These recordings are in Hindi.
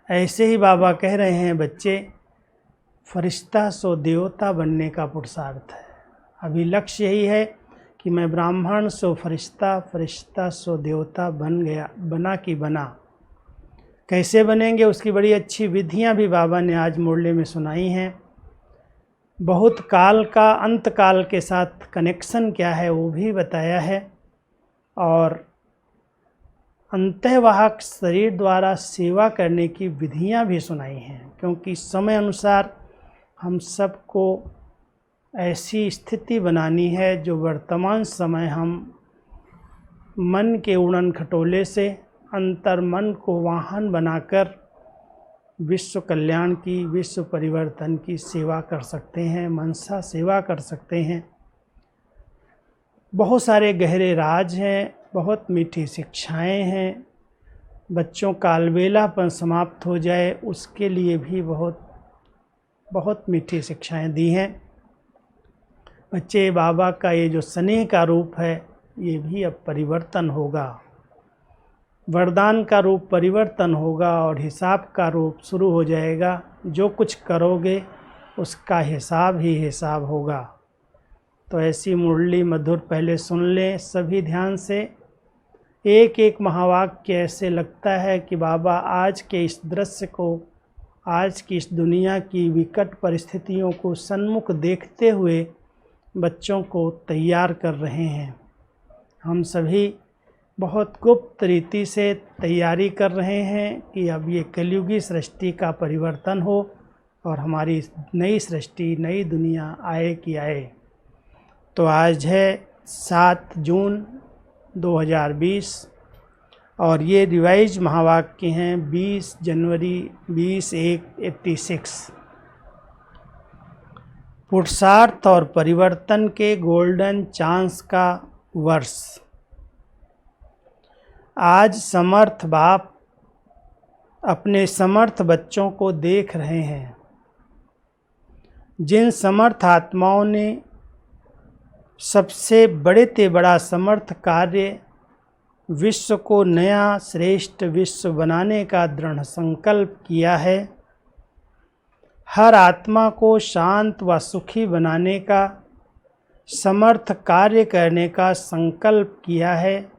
ऐसे ही बाबा कह रहे हैं, बच्चे फरिश्ता सो देवता बनने का पुरुषार्थ है। अभी लक्ष्य यही है कि मैं ब्राह्मण सो फरिश्ता, फरिश्ता सो देवता बना कि बना। कैसे बनेंगे उसकी बड़ी अच्छी विधियां भी बाबा ने आज मुरली में सुनाई हैं। बहुत काल का अंत काल के साथ कनेक्शन क्या है वो भी बताया है, और अंतःवाहक शरीर द्वारा सेवा करने की विधियां भी सुनाई हैं। क्योंकि समय अनुसार हम सबको ऐसी स्थिति बनानी है जो वर्तमान समय हम मन के उड़न खटोले से अंतर मन को वाहन बनाकर विश्व कल्याण की, विश्व परिवर्तन की सेवा कर सकते हैं, मनसा सेवा कर सकते हैं। बहुत सारे गहरे राज हैं, बहुत मीठी शिक्षाएं हैं। बच्चों का अलबेलापन समाप्त हो जाए उसके लिए भी बहुत मीठी शिक्षाएं दी हैं। बच्चे, बाबा का ये जो स्नेह का रूप है ये भी अब परिवर्तन होगा, वरदान का रूप परिवर्तन होगा और हिसाब का रूप शुरू हो जाएगा। जो कुछ करोगे उसका हिसाब ही हिसाब होगा। तो ऐसी मुरली मधुर पहले सुन लें सभी ध्यान से। एक एक महावाक्य ऐसे लगता है कि बाबा आज के इस दृश्य को, आज की इस दुनिया की विकट परिस्थितियों को सन्मुख देखते हुए बच्चों को तैयार कर रहे हैं। हम सभी बहुत गुप्त रीति से तैयारी कर रहे हैं कि अब ये कलयुगी सृष्टि का परिवर्तन हो और हमारी नई सृष्टि, नई दुनिया आए कि आए। तो आज है 7 जून 2020 और ये रिवाइज महावाक्य हैं 20 जनवरी 2086। पुरुषार्थ और परिवर्तन के गोल्डन चांस का वर्ष। आज समर्थ बाप अपने समर्थ बच्चों को देख रहे हैं। जिन समर्थ आत्माओं ने सबसे बड़े से बड़ा समर्थ कार्य विश्व को नया श्रेष्ठ विश्व बनाने का दृढ़ संकल्प किया है, हर आत्मा को शांत व सुखी बनाने का समर्थ कार्य करने का संकल्प किया है,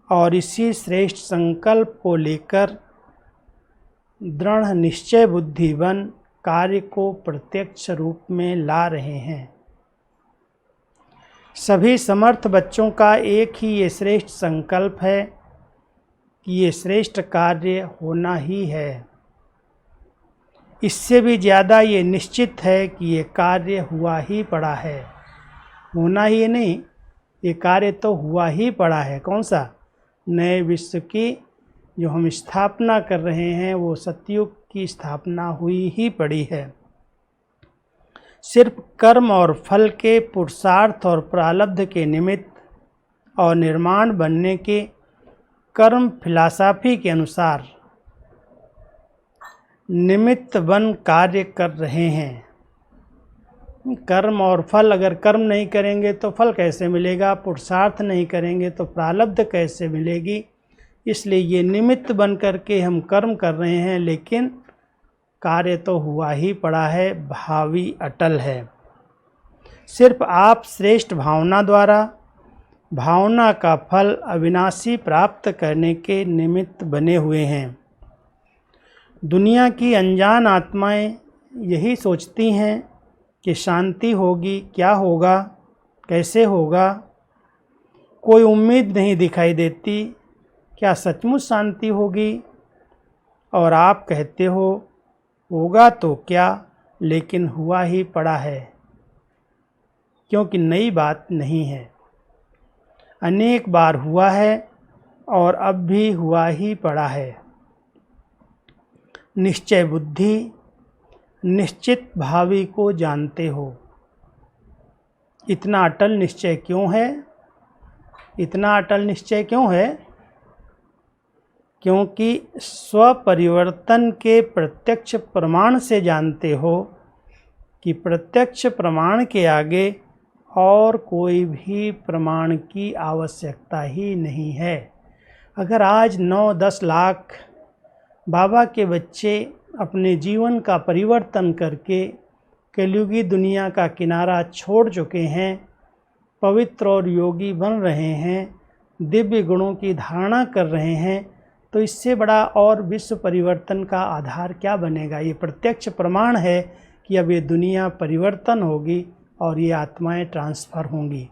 और इसी श्रेष्ठ संकल्प को लेकर दृढ़ निश्चय बुद्धि बन कार्य को प्रत्यक्ष रूप में ला रहे हैं। सभी समर्थ बच्चों का एक ही ये श्रेष्ठ संकल्प है कि ये श्रेष्ठ कार्य होना ही है। इससे भी ज़्यादा ये निश्चित है कि ये कार्य हुआ ही पड़ा है। होना ही नहीं, ये कार्य तो हुआ ही पड़ा है। कौन सा? नए विश्व की जो हम स्थापना कर रहे हैं वो सतयुग की स्थापना हुई ही पड़ी है। सिर्फ कर्म और फल के पुरुषार्थ और प्रारब्ध के निमित्त और निर्माण बनने के कर्म फिलॉसफी के अनुसार निमित्त बन कार्य कर रहे हैं। कर्म और फल, अगर कर्म नहीं करेंगे तो फल कैसे मिलेगा? पुरुषार्थ नहीं करेंगे तो प्रारब्ध कैसे मिलेगी? इसलिए ये निमित्त बन करके हम कर्म कर रहे हैं, लेकिन कार्य तो हुआ ही पड़ा है, भावी अटल है। सिर्फ आप श्रेष्ठ भावना द्वारा भावना का फल अविनाशी प्राप्त करने के निमित्त बने हुए हैं। दुनिया की अनजान आत्माएं यही सोचती हैं कि शांति होगी, क्या होगा, कैसे होगा। कोई उम्मीद नहीं दिखाई देती, क्या सचमुच शांति होगी? और आप कहते हो होगा तो क्या, लेकिन हुआ ही पड़ा है, क्योंकि नई बात नहीं है। अनेक बार हुआ है और अब भी हुआ ही पड़ा है। निश्चय बुद्धि निश्चित भावी को जानते हो। इतना अटल निश्चय क्यों है? इतना अटल निश्चय क्यों है? क्योंकि स्वपरिवर्तन के प्रत्यक्ष प्रमाण से जानते हो कि प्रत्यक्ष प्रमाण के आगे और कोई भी प्रमाण की आवश्यकता ही नहीं है। अगर आज 9-10 लाख बाबा के बच्चे अपने जीवन का परिवर्तन करके कलयुगी दुनिया का किनारा छोड़ चुके हैं, पवित्र और योगी बन रहे हैं, दिव्य गुणों की धारणा कर रहे हैं, तो इससे बड़ा और विश्व परिवर्तन का आधार क्या बनेगा। ये प्रत्यक्ष प्रमाण है कि अब ये दुनिया परिवर्तन होगी और ये आत्माएं ट्रांसफ़र होंगी।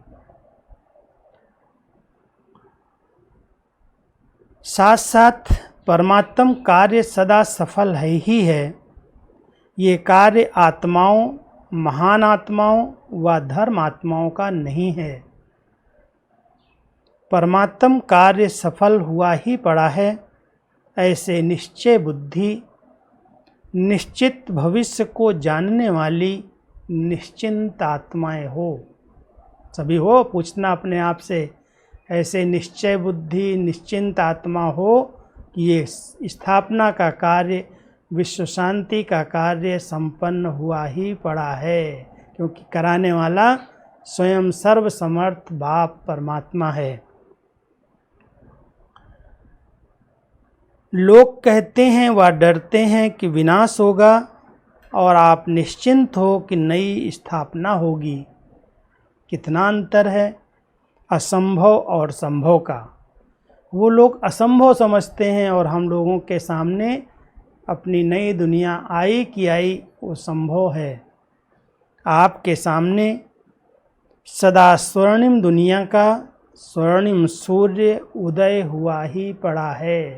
साथ साथ परमात्म कार्य सदा सफल है ही है। ये कार्य आत्माओं, महान आत्माओं व धर्म आत्माओं का नहीं है। परमात्म कार्य सफल हुआ ही पड़ा है। ऐसे निश्चय बुद्धि, निश्चित भविष्य को जानने वाली निश्चिंत आत्माएं हो। सभी हो, पूछना अपने आप से, ऐसे निश्चय बुद्धि निश्चिंत आत्मा हो कि ये स्थापना का कार्य, विश्व शांति का कार्य संपन्न हुआ ही पड़ा है, क्योंकि कराने वाला स्वयं सर्वसमर्थ बाप परमात्मा है। लोग कहते हैं व डरते हैं कि विनाश होगा, और आप निश्चिंत हो कि नई स्थापना होगी। कितना अंतर है असंभव और संभव का। वो लोग असंभव समझते हैं और हम लोगों के सामने अपनी नई दुनिया आई कि आई वो संभव है। आपके सामने सदा स्वर्णिम दुनिया का स्वर्णिम सूर्य उदय हुआ ही पड़ा है।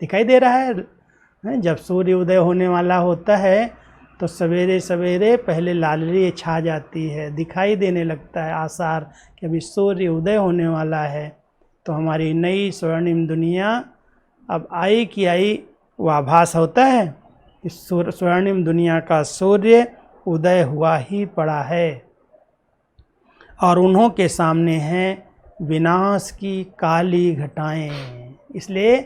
दिखाई दे रहा है। जब सूर्य उदय होने वाला होता है तो सवेरे सवेरे पहले लालरी छा जाती है, दिखाई देने लगता है आसार कि अभी सूर्य उदय होने वाला है। तो हमारी नई स्वर्णिम दुनिया अब आई कि आई वो आभास होता है। इस स्वर्णिम दुनिया का सूर्य उदय हुआ ही पड़ा है, और उन्हों के सामने हैं विनाश की काली घटाएं। इसलिए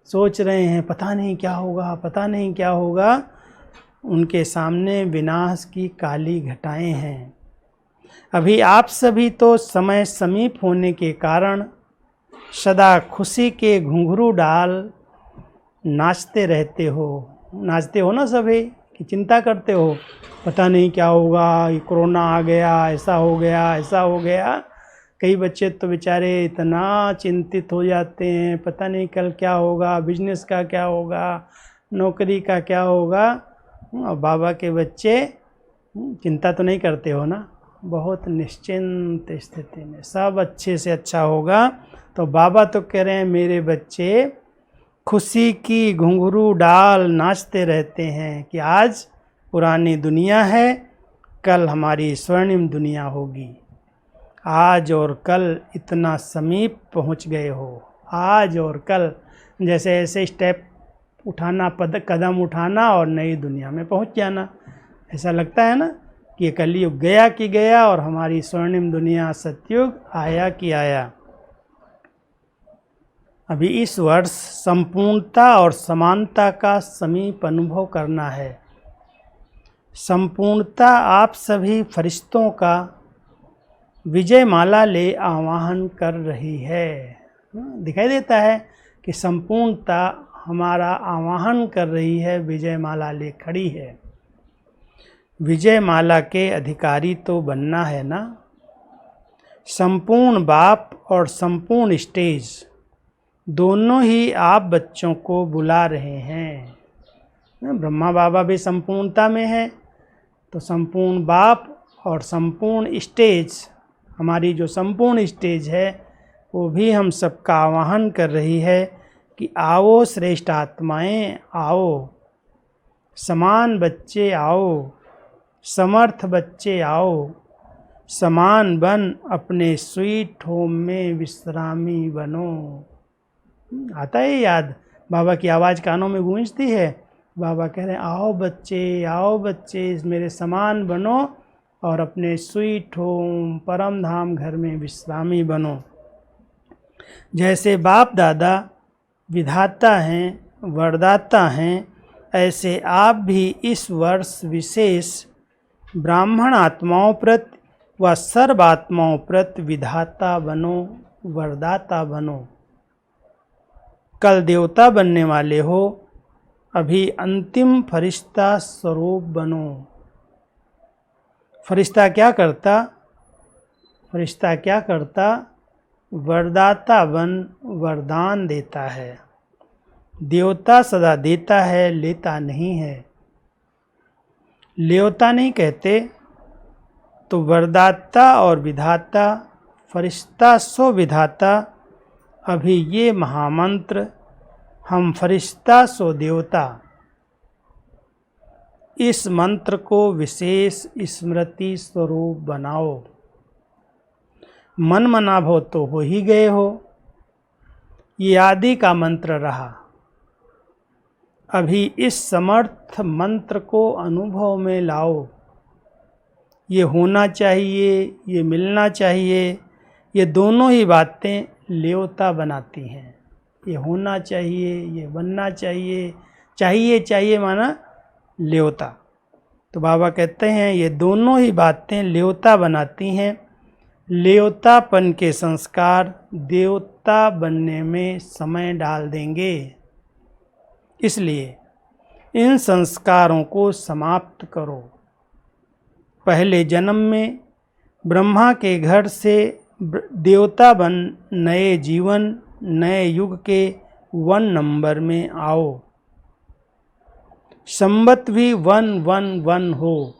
सोच रहे हैं पता नहीं क्या होगा, पता नहीं क्या होगा। उनके सामने विनाश की काली घटाएं हैं। अभी आप सभी तो समय समीप होने के कारण सदा खुशी के घुंघरू डाल नाचते रहते हो। नाचते हो ना सभी, कि चिंता करते हो पता नहीं क्या होगा, ये कोरोना आ गया, ऐसा हो गया, ऐसा हो गया। कई बच्चे तो बेचारे इतना चिंतित हो जाते हैं, पता नहीं कल क्या होगा, बिजनेस का क्या होगा, नौकरी का क्या होगा। और बाबा के बच्चे चिंता तो नहीं करते हो ना, बहुत निश्चिंत स्थिति में सब अच्छे से अच्छा होगा। तो बाबा तो कह रहे हैं मेरे बच्चे खुशी की घुंघरू डाल नाचते रहते हैं कि आज पुरानी दुनिया है, कल हमारी स्वर्णिम दुनिया होगी। आज और कल इतना समीप पहुंच गए हो, आज और कल जैसे ऐसे स्टेप उठाना, कदम उठाना और नई दुनिया में पहुंच जाना। ऐसा लगता है ना कि ये कलयुग गया कि गया और हमारी स्वर्णिम दुनिया सतयुग आया कि आया। अभी इस वर्ष संपूर्णता और समानता का समीप अनुभव करना है। संपूर्णता आप सभी फरिश्तों का विजय माला ले आवाहन कर रही है। दिखाई देता है कि संपूर्णता हमारा आवाहन कर रही है, विजय माला ले खड़ी है। विजय माला के अधिकारी तो बनना है ना। संपूर्ण बाप और संपूर्ण स्टेज दोनों ही आप बच्चों को बुला रहे हैं। ब्रह्मा बाबा भी संपूर्णता में है, तो संपूर्ण बाप और संपूर्ण स्टेज, हमारी जो संपूर्ण स्टेज है वो भी हम सबका आवाहन कर रही है कि आओ श्रेष्ठ आत्माएं, आओ समान बच्चे, आओ समर्थ बच्चे, आओ समान बन अपने स्वीट होम में विश्रामी बनो। आता है याद, बाबा की आवाज़ कानों में गूंजती है। बाबा कह रहे हैं आओ बच्चे, आओ बच्चे, मेरे समान बनो और अपने स्वीट होम परम धाम घर में विश्रामी बनो। जैसे बाप दादा विधाता हैं, वरदाता हैं, ऐसे आप भी इस वर्ष विशेष ब्राह्मण आत्माओं प्रति व सर्व आत्माओं प्रति विधाता बनो, वरदाता बनो। कल देवता बनने वाले हो, अभी अंतिम फरिश्ता स्वरूप बनो। फरिश्ता क्या करता? फरिश्ता क्या करता? वरदाता बन वरदान देता है। देवता सदा देता है, लेता नहीं है। लेवता नहीं कहते, तो वरदाता और विधाता, फरिश्ता सो विधाता। अभी ये महामंत्र, हम फरिश्ता सो देवता, इस मंत्र को विशेष स्मृति स्वरूप बनाओ। मन मना भो तो हो ही गए हो, ये आदि का मंत्र रहा। अभी इस समर्थ मंत्र को अनुभव में लाओ। ये होना चाहिए, ये मिलना चाहिए, ये दोनों ही बातें लेवता बनाती हैं। ये होना चाहिए, ये बनना चाहिए, चाहिए चाहिए माना लेवता। तो बाबा कहते हैं ये दोनों ही बातें लेवता बनाती हैं। लेवतापन के संस्कार देवता बनने में समय डाल देंगे। इसलिए इन संस्कारों को समाप्त करो। पहले जन्म में ब्रह्मा के घर से देवता बन नए जीवन, नए युग के 1 नंबर में आओ। संवत भी 111 हो,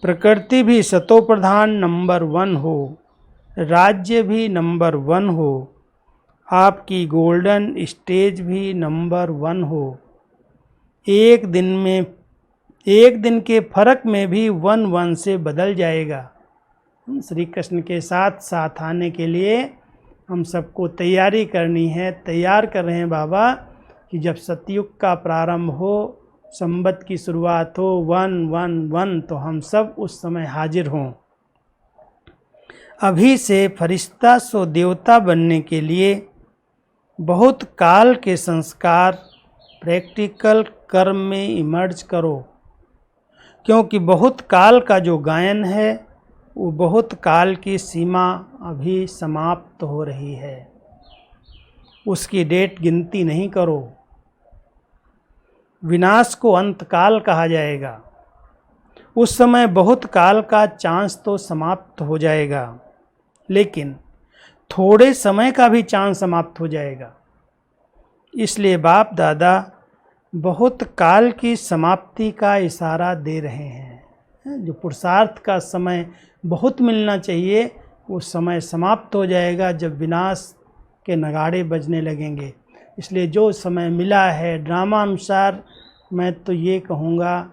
प्रकृति भी सतो प्रधान नंबर 1 हो, राज्य भी नंबर 1 हो, आपकी गोल्डन स्टेज भी नंबर 1 हो। एक दिन के फर्क में भी 1 से बदल जाएगा। श्री कृष्ण के साथ साथ आने के लिए हम सबको तैयारी करनी है। तैयार कर रहे हैं बाबा कि जब सतयुग का प्रारंभ हो, संवत की शुरुआत हो 111, तो हम सब उस समय हाजिर हों। अभी से फरिश्ता सो देवता बनने के लिए बहुत काल के संस्कार प्रैक्टिकल कर्म में इमर्ज करो। क्योंकि बहुत काल का जो गायन है वो बहुत काल की सीमा अभी समाप्त हो रही है। उसकी डेट गिनती नहीं करो। विनाश को अंतकाल कहा जाएगा। उस समय बहुत काल का चांस तो समाप्त हो जाएगा, लेकिन थोड़े समय का भी चांस समाप्त हो जाएगा। इसलिए बाप दादा बहुत काल की समाप्ति का इशारा दे रहे हैं। जो पुरुषार्थ का समय बहुत मिलना चाहिए, वो समय समाप्त हो जाएगा जब विनाश के नगाड़े बजने लगेंगे। इसलिए जो समय मिला है ड्रामा अनुसार, मैं तो ये कहूँगा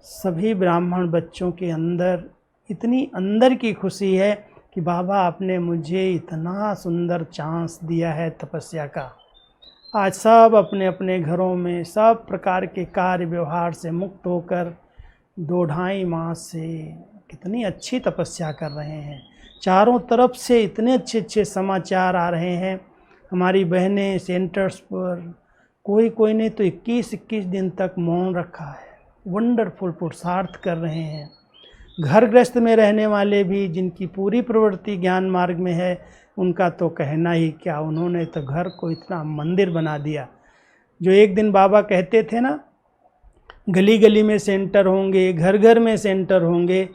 सभी ब्राह्मण बच्चों के अंदर इतनी अंदर की खुशी है कि बाबा आपने मुझे इतना सुंदर चांस दिया है तपस्या का। आज सब अपने अपने घरों में सब प्रकार के कार्य व्यवहार से मुक्त होकर 2-2.5 मास से कितनी अच्छी तपस्या कर रहे हैं। चारों तरफ से इतने अच्छे अच्छे समाचार आ रहे हैं। हमारी बहनें सेंटर्स पर कोई ने तो 21 दिन तक मौन रखा है। वंडरफुल पुरुषार्थ कर रहे हैं। घर गृहस्थ में रहने वाले भी जिनकी पूरी प्रवृत्ति ज्ञान मार्ग में है, उनका तो कहना ही क्या। उन्होंने तो घर को इतना मंदिर बना दिया। जो एक दिन बाबा कहते थे ना, गली गली में सेंटर होंगे, घर घर में सेंटर होंगे,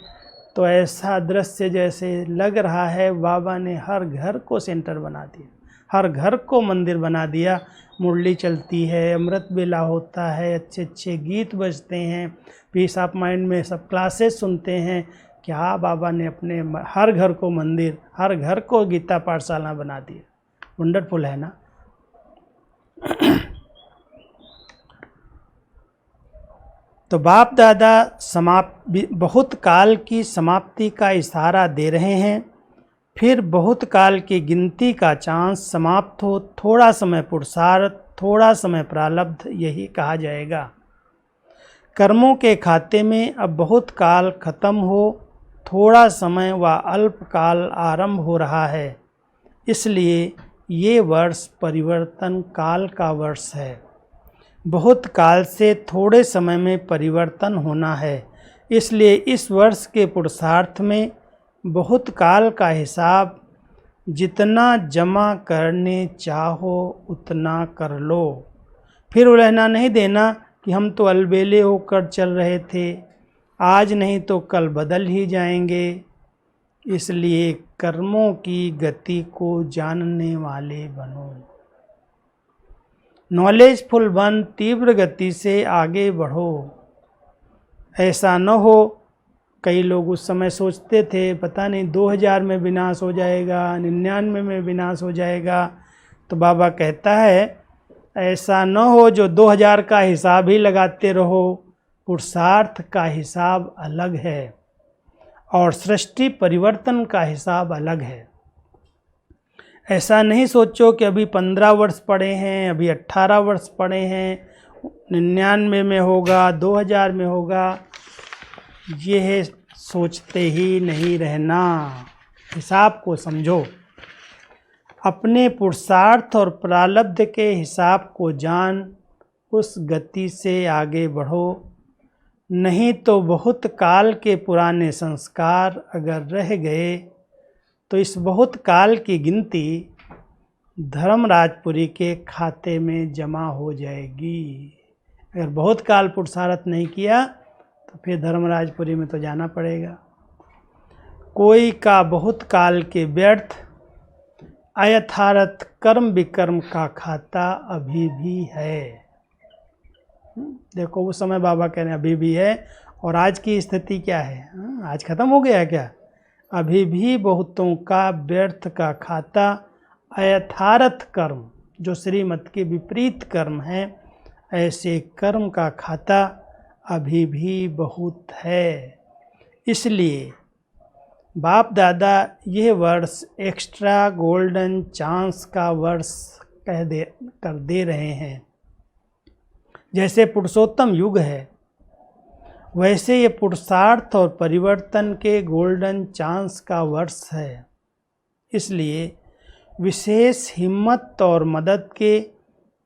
तो ऐसा दृश्य जैसे लग रहा है बाबा ने हर घर को सेंटर बना दिया, हर घर को मंदिर बना दिया। मुरली चलती है, अमृत बेला होता है, अच्छे अच्छे गीत बजते हैं, पीस ऑफ माइंड में सब क्लासेस सुनते हैं। क्या बाबा ने अपने हर घर को मंदिर, हर घर को गीता पाठशाला बना दिया। वंडरफुल है ना। तो बाप दादा बहुत काल की समाप्ति का इशारा दे रहे हैं। फिर बहुत काल की गिनती का चांस समाप्त हो, थोड़ा समय पुरुषार्थ, थोड़ा समय प्रारब्ध, यही कहा जाएगा। कर्मों के खाते में अब बहुत काल खत्म हो, थोड़ा समय व अल्प काल आरंभ हो रहा है। इसलिए ये वर्ष परिवर्तन काल का वर्ष है। बहुत काल से थोड़े समय में परिवर्तन होना है। इसलिए इस वर्ष के पुरुषार्थ में बहुत काल का हिसाब जितना जमा करने चाहो उतना कर लो, फिर उलझना नहीं देना कि हम तो अलबेले होकर चल रहे थे, आज नहीं तो कल बदल ही जाएंगे। इसलिए कर्मों की गति को जानने वाले बनो। नॉलेजफुल बन, तीव्र गति से आगे बढ़ो। ऐसा न हो, कई लोग उस समय सोचते थे पता नहीं 2000 में विनाश हो जाएगा, 99 में विनाश हो जाएगा। तो बाबा कहता है ऐसा न हो जो 2000 का हिसाब ही लगाते रहो। पुरुषार्थ का हिसाब अलग है और सृष्टि परिवर्तन का हिसाब अलग है। ऐसा नहीं सोचो कि अभी 15 वर्ष पड़े हैं, अभी 18 वर्ष पड़े हैं, 99 में होगा, 2000 में होगा। यह सोचते ही नहीं रहना, हिसाब को समझो। अपने पुरुषार्थ और प्रारब्ध के हिसाब को जान, उस गति से आगे बढ़ो। नहीं तो बहुत काल के पुराने संस्कार अगर रह गए तो इस बहुत काल की गिनती धर्मराजपुरी के खाते में जमा हो जाएगी। अगर बहुत काल पुरुषार्थ नहीं किया तो फिर धर्मराजपुरी में तो जाना पड़ेगा। कोई का बहुत काल के व्यर्थ अयथार्थ कर्म विकर्म का खाता अभी भी है। देखो उस समय बाबा कह रहे हैं अभी भी है, और आज की स्थिति क्या है? आज खत्म हो गया क्या? अभी भी बहुतों का व्यर्थ का खाता अयथार्थ कर्म, जो श्रीमत के विपरीत कर्म है, ऐसे कर्म का खाता अभी भी बहुत है। इसलिए बाप दादा यह वर्ष एक्स्ट्रा गोल्डन चांस का वर्ष कर दे रहे हैं। जैसे पुरुषोत्तम युग है, वैसे ये पुरुषार्थ और परिवर्तन के गोल्डन चांस का वर्ष है। इसलिए विशेष हिम्मत और मदद के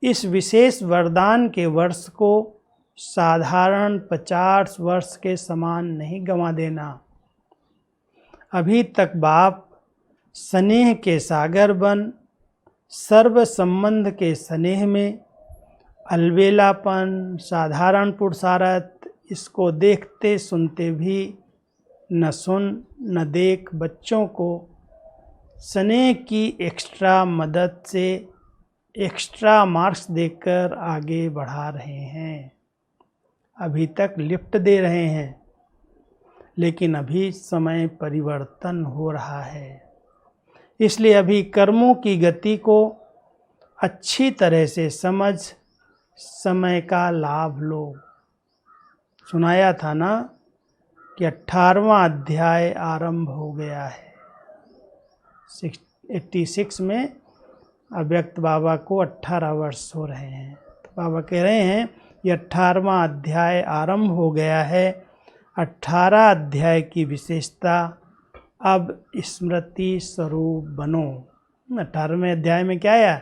इस विशेष वरदान के वर्ष को साधारण 50 वर्ष के समान नहीं गंवा देना। अभी तक बाप स्नेह के सागर बन, सर्व संबंध के स्नेह में अलबेलापन, साधारण पुरुषार्थ, इसको देखते सुनते भी न सुन न देख बच्चों को स्नेह की एक्स्ट्रा मदद से एक्स्ट्रा मार्क्स देकर आगे बढ़ा रहे हैं। अभी तक लिफ्ट दे रहे हैं, लेकिन अभी समय परिवर्तन हो रहा है। इसलिए अभी कर्मों की गति को अच्छी तरह से समझ समय का लाभ लो। सुनाया था ना कि 18वां अध्याय आरंभ हो गया है। 86 में अव्यक्त बाबा को 18 वर्ष हो रहे हैं। तो बाबा कह रहे हैं ये 18वां अध्याय आरंभ हो गया है। 18 अध्याय की विशेषता, अब स्मृति स्वरूप बनो। 18वें अध्याय में क्या आया?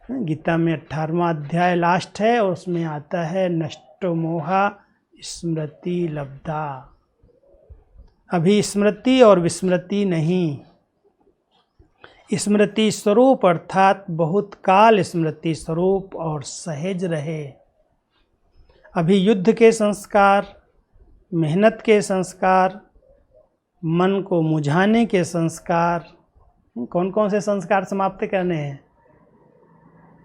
गीता में 18वां अध्याय लास्ट है और उसमें आता है नष्टो मोहा स्मृति लब्धा। अभी स्मृति और विस्मृति नहीं, स्मृति स्वरूप अर्थात बहुत काल स्मृति स्वरूप और सहज रहे। अभी युद्ध के संस्कार, मेहनत के संस्कार, मन को मुझाने के संस्कार, कौन कौन से संस्कार समाप्त करने हैं?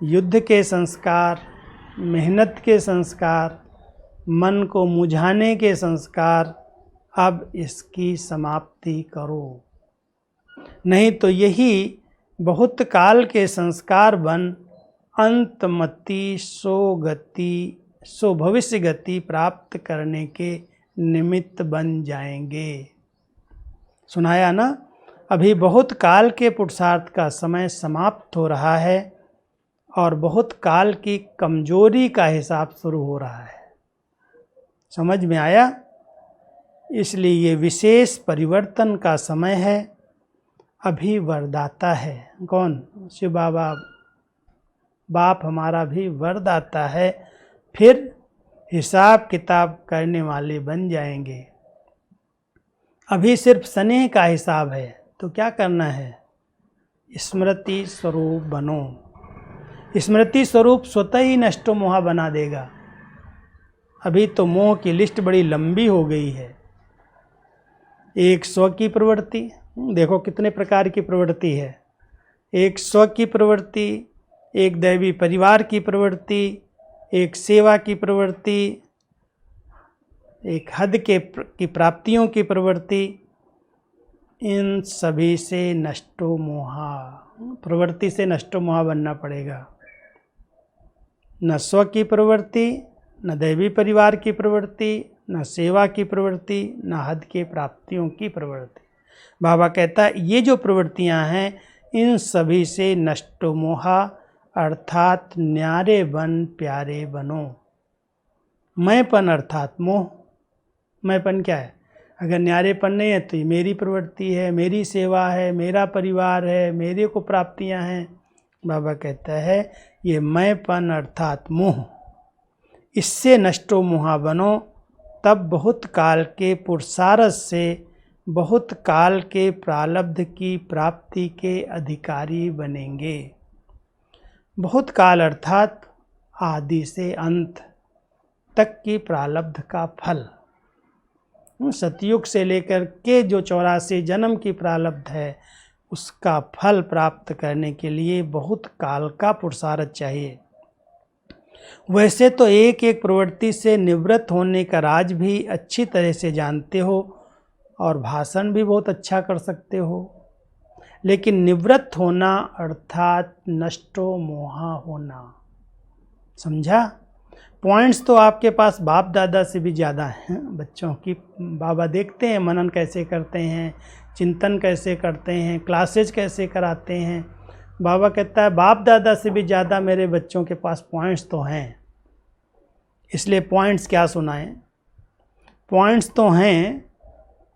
युद्ध के संस्कार, मेहनत के संस्कार, मन को मुझाने के संस्कार, अब इसकी समाप्ति करो। नहीं तो यही बहुत काल के संस्कार बन अंतमति सो भविष्य गति प्राप्त करने के निमित्त बन जाएंगे। सुनाया ना? अभी बहुत काल के पुरुषार्थ का समय समाप्त हो रहा है और बहुत काल की कमजोरी का हिसाब शुरू हो रहा है। समझ में आया? इसलिए ये विशेष परिवर्तन का समय है। अभी वरदाता है कौन? शिव बाबा बाप हमारा भी वरदाता है। फिर हिसाब किताब करने वाले बन जाएंगे। अभी सिर्फ स्नेह का हिसाब है, तो क्या करना है? स्मृति स्वरूप बनो। स्मृति स्वरूप स्वतः ही नष्टो मोहा बना देगा। अभी तो मोह की लिस्ट बड़ी लंबी हो गई है। एक स्व की प्रवृत्ति, देखो कितने प्रकार की प्रवृत्ति है। एक स्व की प्रवृत्ति, एक दैवी परिवार की प्रवृत्ति, एक सेवा की प्रवृत्ति, एक हद की प्राप्तियों की प्रवृत्ति। इन सभी से नष्टो मोहा, प्रवृत्ति से नष्टो मोहा बनना पड़ेगा। न स्व की प्रवृत्ति, न दैवी परिवार की प्रवृत्ति, न सेवा की प्रवृत्ति, न हद के प्राप्तियों की प्रवृत्ति। बाबा कहता है ये जो प्रवृत्तियां हैं इन सभी से नष्टो मोहा, अर्थात न्यारे बन प्यारे बनो। मैंपन अर्थात मोह। मैंपन क्या है? अगर न्यारेपन नहीं है तो ये मेरी प्रवृत्ति है, मेरी सेवा है, मेरा परिवार है, मेरे को प्राप्तियां हैं। बाबा कहता है ये मैंपन अर्थात मोह, इससे नष्टो मोहा बनो, तब बहुत काल के पुरुषार्थ से बहुत काल के प्रारब्ध की प्राप्ति के अधिकारी बनेंगे। बहुत काल अर्थात आदि से अंत तक की प्रारब्ध का फल। सतयुग से लेकर के जो 84 जन्म की प्रारब्ध है उसका फल प्राप्त करने के लिए बहुत काल का पुरुषार्थ चाहिए। वैसे तो एक एक प्रवृत्ति से निवृत्त होने का राज भी अच्छी तरह से जानते हो और भाषण भी बहुत अच्छा कर सकते हो, लेकिन निवृत्त होना अर्थात नष्टो मोहा होना। समझा? पॉइंट्स तो आपके पास बाप दादा से भी ज़्यादा हैं बच्चों की। बाबा देखते हैं मनन कैसे करते हैं, चिंतन कैसे करते हैं, क्लासेज कैसे कराते हैं। बाबा कहता है बाप दादा से भी ज़्यादा मेरे बच्चों के पास पॉइंट्स तो हैं, इसलिए पॉइंट्स क्या सुनाएं। पॉइंट्स तो हैं,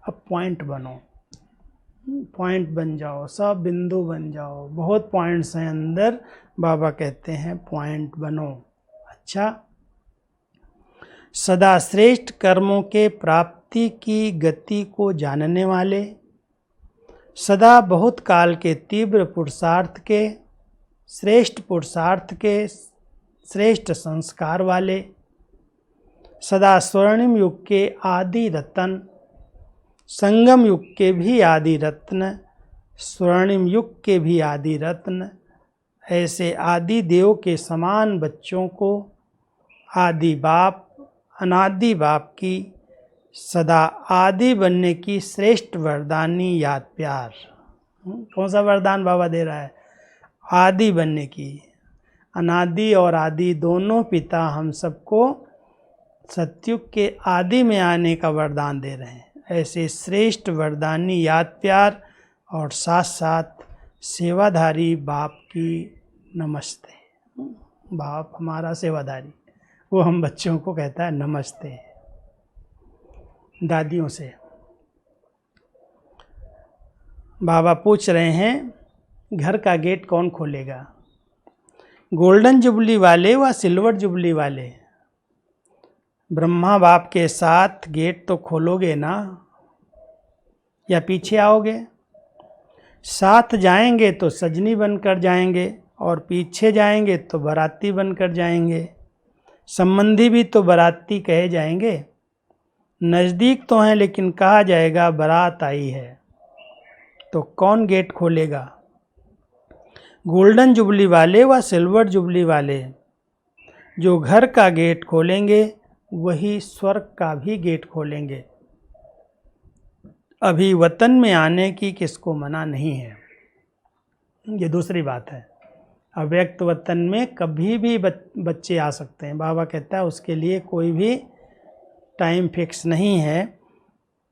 अब पॉइंट बनो, पॉइंट बन जाओ, सब बिंदु बन जाओ। बहुत पॉइंट्स हैं अंदर, बाबा कहते हैं पॉइंट बनो। अच्छा, सदा श्रेष्ठ कर्मों के प्राप्ति की गति को जानने वाले, सदा बहुत काल के तीव्र पुरुषार्थ के, श्रेष्ठ पुरुषार्थ के श्रेष्ठ संस्कार वाले, सदा स्वर्णिम युग के आदि रत्न, संगम युग के भी आदि रत्न, स्वर्णिम युग के भी आदि रत्न, ऐसे आदि देव के समान बच्चों को आदि बाप अनादि बाप की सदा आदि बनने की श्रेष्ठ वरदानी याद प्यार। कौन सा वरदान बाबा दे रहा है? आदि बनने की। अनादि और आदि दोनों पिता हम सबको सतयुग के आदि में आने का वरदान दे रहे हैं। ऐसे श्रेष्ठ वरदानी याद प्यार और साथ साथ सेवाधारी बाप की नमस्ते। बाप हमारा सेवाधारी, वो हम बच्चों को कहता है नमस्ते। दादियों से बाबा पूछ रहे हैं घर का गेट कौन खोलेगा, गोल्डन जुबली वाले व सिल्वर जुबली वाले? ब्रह्मा बाप के साथ गेट तो खोलोगे ना, या पीछे आओगे? साथ जाएंगे तो सजनी बनकर जाएंगे और पीछे जाएंगे तो बाराती बनकर जाएंगे। संबंधी भी तो बाराती कहे जाएंगे। नज़दीक तो हैं लेकिन कहा जाएगा बारात आई है। तो कौन गेट खोलेगा? गोल्डन जुबली वाले व सिल्वर जुबली वाले? जो घर का गेट खोलेंगे वही स्वर्ग का भी गेट खोलेंगे। अभी वतन में आने की किसको मना नहीं है, ये दूसरी बात है। अव्यक्त वतन में कभी भी बच्चे आ सकते हैं। बाबा कहता है उसके लिए कोई भी टाइम फिक्स नहीं है।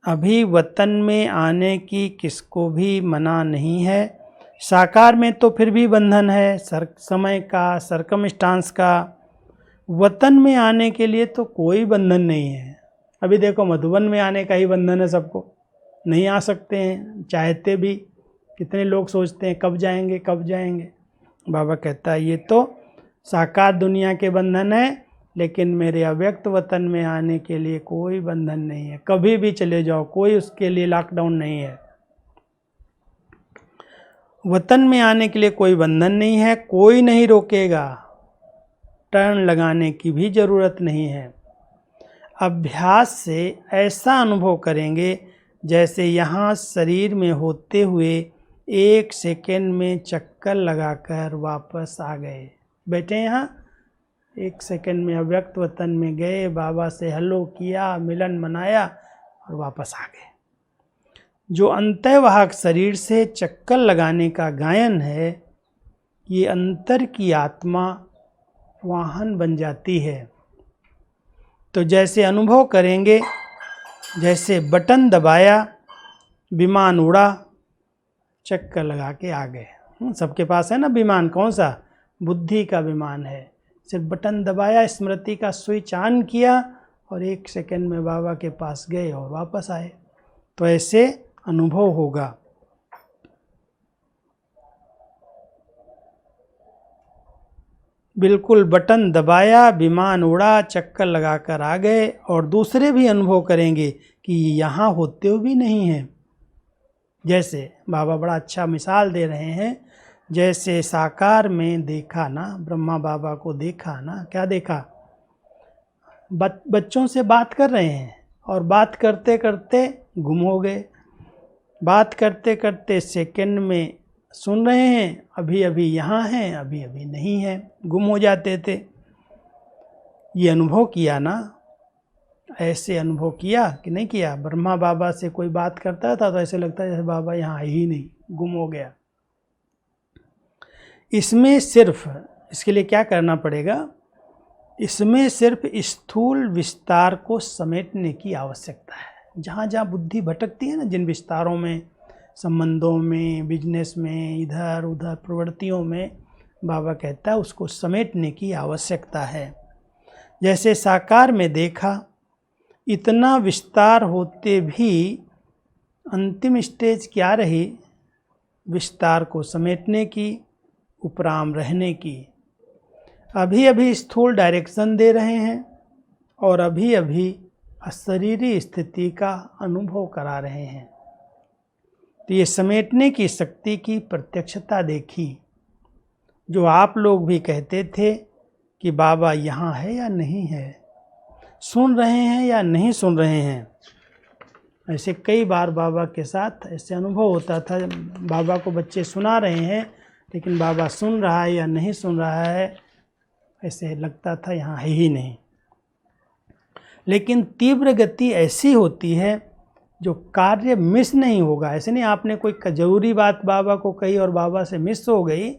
अभी वतन में आने की किसको भी मना नहीं है। साकार में तो फिर भी बंधन है, समय का, सरकमस्टांस का। वतन में आने के लिए तो कोई बंधन नहीं है। अभी देखो मधुबन में आने का ही बंधन है सबको, नहीं आ सकते हैं चाहते भी। कितने लोग सोचते हैं कब जाएंगे कब जाएंगे। बाबा कहता है ये तो साकार दुनिया के बंधन है, लेकिन मेरे अव्यक्त वतन में आने के लिए कोई बंधन नहीं है। कभी भी चले जाओ, कोई उसके लिए लॉकडाउन नहीं है। वतन में आने के लिए कोई बंधन नहीं है, कोई नहीं रोकेगा, टर्न लगाने की भी ज़रूरत नहीं है। अभ्यास से ऐसा अनुभव करेंगे जैसे यहाँ शरीर में होते हुए 1 सेकेंड में चक्कर लगाकर वापस आ गए। बैठे यहाँ 1 सेकेंड में अव्यक्त वतन में गए, बाबा से हेलो किया, मिलन मनाया और वापस आ गए। जो अंतर्वाहक शरीर से चक्कर लगाने का गायन है, ये अंतर की आत्मा वाहन बन जाती है। तो जैसे अनुभव करेंगे, जैसे बटन दबाया, विमान उड़ा, चक्कर लगा के आ गए। सबके पास है ना विमान, कौन सा? बुद्धि का विमान है। सिर्फ बटन दबाया, स्मृति का स्विच ऑन किया और 1 सेकेंड में बाबा के पास गए और वापस आए। तो ऐसे अनुभव होगा। बिल्कुल बटन दबाया, विमान उड़ा, चक्कर लगाकर आ गए। और दूसरे भी अनुभव करेंगे कि यहाँ होते हुए भी नहीं है। जैसे बाबा बड़ा अच्छा मिसाल दे रहे हैं, जैसे साकार में देखा ना, ब्रह्मा बाबा को देखा ना, क्या देखा? बच्चों से बात कर रहे हैं और बात करते करते गुम हो गए। बात करते करते सेकंड में सुन रहे हैं, अभी अभी यहाँ हैं, अभी अभी नहीं है, गुम हो जाते थे। ये अनुभव किया ना? ऐसे अनुभव किया कि नहीं किया? ब्रह्मा बाबा से कोई बात करता था तो ऐसे लगता है जैसे बाबा यहाँ है ही नहीं, गुम हो गया। इसमें सिर्फ, इसके लिए क्या करना पड़ेगा? इसमें सिर्फ स्थूल विस्तार को समेटने की आवश्यकता है। जहाँ जहाँ बुद्धि भटकती है ना, जिन विस्तारों में, संबंधों में, बिजनेस में, इधर उधर प्रवृत्तियों में, बाबा कहता है उसको समेटने की आवश्यकता है। जैसे साकार में देखा, इतना विस्तार होते भी अंतिम स्टेज क्या रही? विस्तार को समेटने की, उपराम रहने की। अभी अभी स्थूल डायरेक्शन दे रहे हैं और अभी अभी अशरीरी स्थिति का अनुभव करा रहे हैं। तो ये समेटने की शक्ति की प्रत्यक्षता देखी। जो आप लोग भी कहते थे कि बाबा यहाँ है या नहीं है, सुन रहे हैं या नहीं सुन रहे हैं। ऐसे कई बार बाबा के साथ ऐसे अनुभव होता था, बाबा को बच्चे सुना रहे हैं लेकिन बाबा सुन रहा है या नहीं सुन रहा है, ऐसे लगता था यहाँ है ही नहीं। लेकिन तीव्र गति ऐसी होती है जो कार्य मिस नहीं होगा। ऐसे नहीं आपने कोई जरूरी बात बाबा को कही और बाबा से मिस हो गई,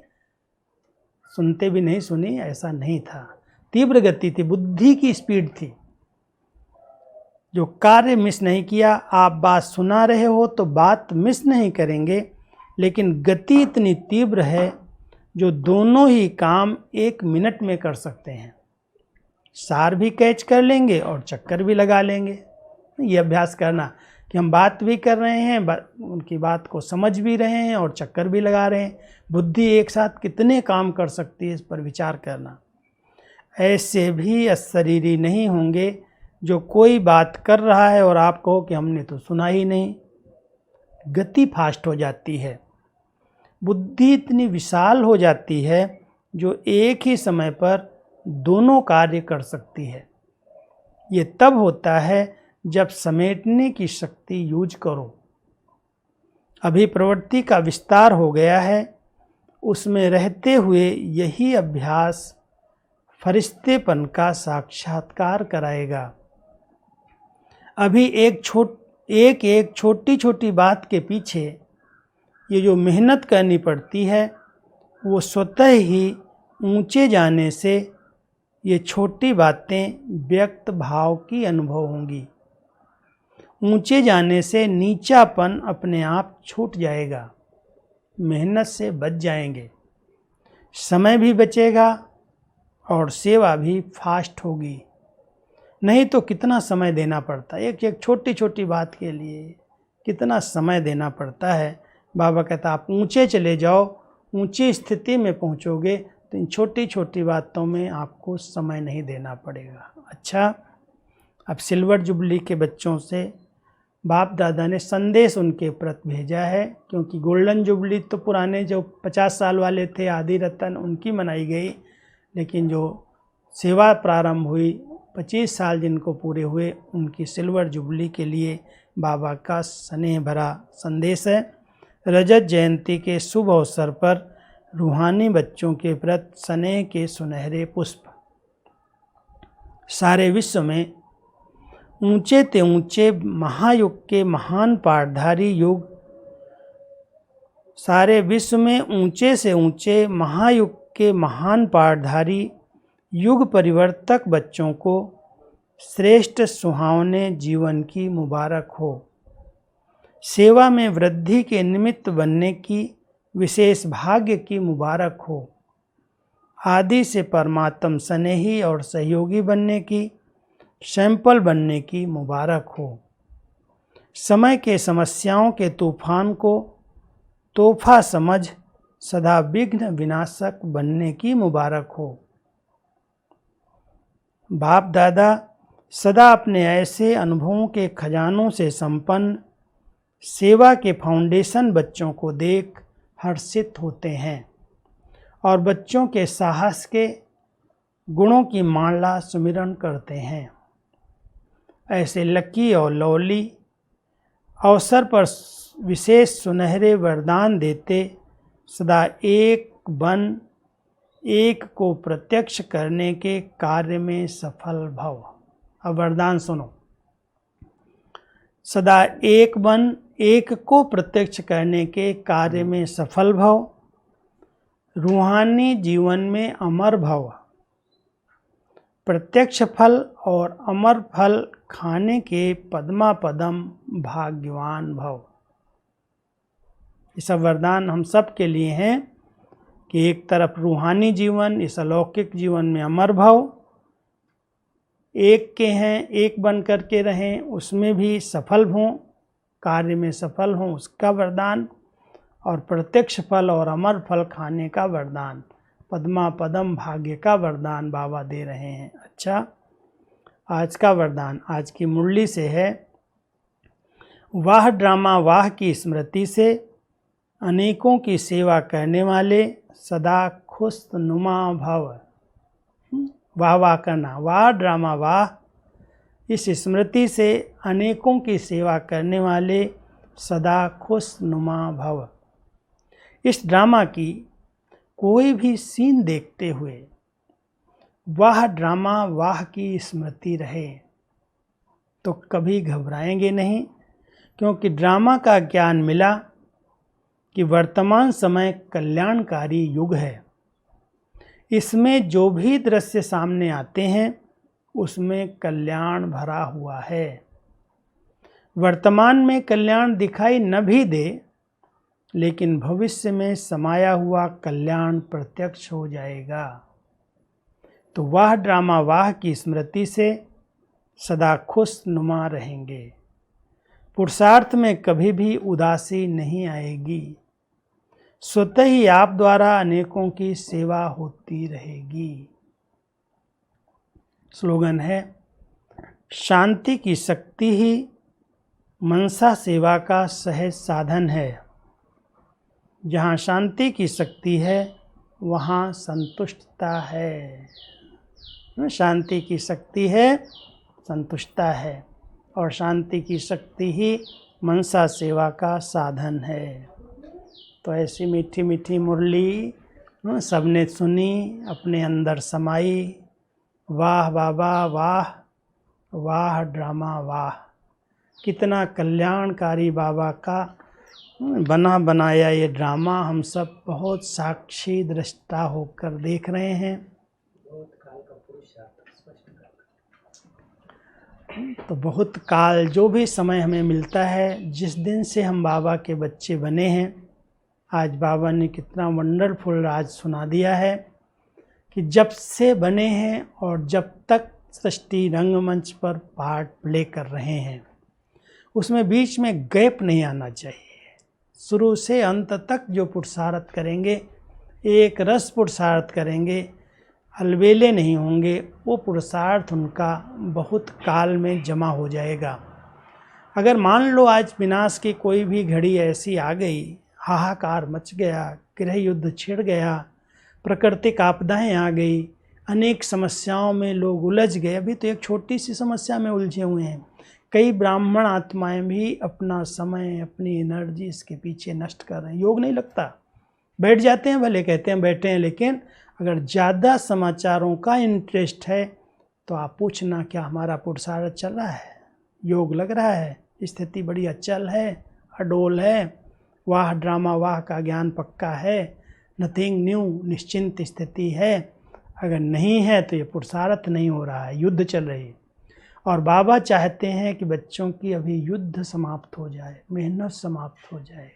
सुनते भी नहीं सुनी, ऐसा नहीं था। तीव्र गति थी, बुद्धि की स्पीड थी, जो कार्य मिस नहीं किया। आप बात सुना रहे हो तो बात मिस नहीं करेंगे, लेकिन गति इतनी तीव्र है जो दोनों ही काम 1 मिनट में कर सकते हैं। सार भी कैच कर लेंगे और चक्कर भी लगा लेंगे। ये अभ्यास करना कि हम बात भी कर रहे हैं, उनकी बात को समझ भी रहे हैं और चक्कर भी लगा रहे हैं। बुद्धि एक साथ कितने काम कर सकती है, इस पर विचार करना। ऐसे भी अशरीरी नहीं होंगे जो कोई बात कर रहा है और आप कहो कि हमने तो सुना ही नहीं। गति फास्ट हो जाती है, बुद्धि इतनी विशाल हो जाती है जो एक ही समय पर दोनों कार्य कर सकती है। ये तब होता है जब समेटने की शक्ति यूज करो। अभी प्रवृत्ति का विस्तार हो गया है, उसमें रहते हुए यही अभ्यास फरिश्तेपन का साक्षात्कार कराएगा। अभी एक छोटी छोटी बात के पीछे ये जो मेहनत करनी पड़ती है, वो स्वतः ही ऊंचे जाने से ये छोटी बातें व्यक्त भाव की अनुभव होंगी। ऊंचे जाने से नीचापन अपने आप छूट जाएगा, मेहनत से बच जाएंगे, समय भी बचेगा और सेवा भी फास्ट होगी। नहीं तो कितना समय देना पड़ता है, एक छोटी छोटी बात के लिए कितना समय देना पड़ता है। बाबा कहता आप ऊंचे चले जाओ, ऊंची स्थिति में पहुंचोगे तो इन छोटी छोटी बातों में आपको समय नहीं देना पड़ेगा। अच्छा, अब सिल्वर जुबली के बच्चों से बाप दादा ने संदेश उनके प्रति भेजा है, क्योंकि गोल्डन जुबली तो पुराने जो 50 साल वाले थे आदि रतन उनकी मनाई गई, लेकिन जो सेवा प्रारंभ हुई 25 साल जिनको पूरे हुए उनकी सिल्वर जुबली के लिए बाबा का स्नेह भरा संदेश है। रजत जयंती के शुभ अवसर पर रूहानी बच्चों के प्रति स्नेह के सुनहरे पुष्प। सारे विश्व में ऊंचे ते ऊंचे महायुग के महान पाठधारी युग, सारे विश्व में ऊंचे से ऊंचे महायुग के महान पाठधारी युग परिवर्तक बच्चों को श्रेष्ठ सुहावने जीवन की मुबारक हो। सेवा में वृद्धि के निमित्त बनने की विशेष भाग्य की मुबारक हो। आदि से परमात्म स्नेही और सहयोगी बनने की, सैंपल बनने की मुबारक हो। समय के समस्याओं के तूफान को तोहफा समझ सदा विघ्न विनाशक बनने की मुबारक हो। बाप दादा सदा अपने ऐसे अनुभवों के खजानों से संपन्न सेवा के फाउंडेशन बच्चों को देख हर्षित होते हैं और बच्चों के साहस के गुणों की माला सुमिरन करते हैं। ऐसे लकी और लवली अवसर पर विशेष सुनहरे वरदान देते सदा एक बन एक को प्रत्यक्ष करने के कार्य में सफल भव। अब वरदान सुनो। सदा एक बन एक को प्रत्यक्ष करने के कार्य में सफल भव, रूहानी जीवन में अमर भव, प्रत्यक्ष फल और अमर फल खाने के पद्मा पदम भाग्यवान भव। ये सब वरदान हम सब के लिए हैं कि एक तरफ रूहानी जीवन, इस अलौकिक जीवन में अमर भव, एक के हैं, एक बन करके रहें, उसमें भी सफल हों, कार्य में सफल हों, उसका वरदान, और प्रत्यक्ष फल और अमर फल खाने का वरदान, पद्मा पदम भाग्य का वरदान बाबा दे रहे हैं। अच्छा, आज का वरदान आज की मुरली से है। वाह ड्रामा वाह की स्मृति से अनेकों की सेवा करने वाले सदा खुशनुमा भव। वाह वाह करना, वाह ड्रामा वाह, इस स्मृति से अनेकों की सेवा करने वाले सदा खुशनुमा भव। इस ड्रामा की कोई भी सीन देखते हुए वाह ड्रामा वाह की स्मृति रहे तो कभी घबराएंगे नहीं, क्योंकि ड्रामा का ज्ञान मिला कि वर्तमान समय कल्याणकारी युग है। इसमें जो भी दृश्य सामने आते हैं उसमें कल्याण भरा हुआ है। वर्तमान में कल्याण दिखाई न भी दे, लेकिन भविष्य में समाया हुआ कल्याण प्रत्यक्ष हो जाएगा। तो वाह ड्रामा वाह की स्मृति से सदा खुशनुमा रहेंगे। पुरुषार्थ में कभी भी उदासी नहीं आएगी। स्वतः ही आप द्वारा अनेकों की सेवा होती रहेगी। स्लोगन है, शांति की शक्ति ही मनसा सेवा का सहज साधन है। जहाँ शांति की शक्ति है वहाँ संतुष्टता है। शांति की शक्ति है, संतुष्टता है, और शांति की शक्ति ही मनसा सेवा का साधन है। तो ऐसी मीठी मीठी मुरली सबने सुनी, अपने अंदर समाई। वाह बाबा वाह, वाह ड्रामा वाह। कितना कल्याणकारी बाबा का बना बनाया ये ड्रामा हम सब बहुत साक्षी दृष्टा होकर देख रहे हैं। तो बहुत काल जो भी समय हमें मिलता है, जिस दिन से हम बाबा के बच्चे बने हैं, आज बाबा ने कितना वंडरफुल राज सुना दिया है कि जब से बने हैं और जब तक सृष्टि रंगमंच पर पार्ट प्ले कर रहे हैं, उसमें बीच में गैप नहीं आना चाहिए। शुरू से अंत तक जो पुरुषार्थ करेंगे, एक रस पुरुषार्थ करेंगे, अलबेले नहीं होंगे, वो पुरुषार्थ उनका बहुत काल में जमा हो जाएगा। अगर मान लो आज विनाश की कोई भी घड़ी ऐसी आ गई, हाहाकार मच गया, गृह युद्ध छिड़ गया, प्राकृतिक आपदाएं आ गई, अनेक समस्याओं में लोग उलझ गए। अभी तो एक छोटी सी समस्या में उलझे हुए हैं। कई ब्राह्मण आत्माएं भी अपना समय, अपनी एनर्जी इसके पीछे नष्ट कर रहे हैं। योग नहीं लगता, बैठ जाते हैं, भले कहते हैं बैठे हैं, लेकिन अगर ज़्यादा समाचारों का इंटरेस्ट है तो आप पूछना क्या हमारा पुरुषार्थ चल रहा है, योग लग रहा है, स्थिति बड़ी अचल है, अडोल है, वाह ड्रामा वाह का ज्ञान पक्का है, नथिंग न्यू, निश्चिंत स्थिति है। अगर नहीं है तो ये पुरुषार्थ नहीं हो रहा है, युद्ध चल रही है। और बाबा चाहते हैं कि बच्चों की अभी युद्ध समाप्त हो जाए, मेहनत समाप्त हो जाए।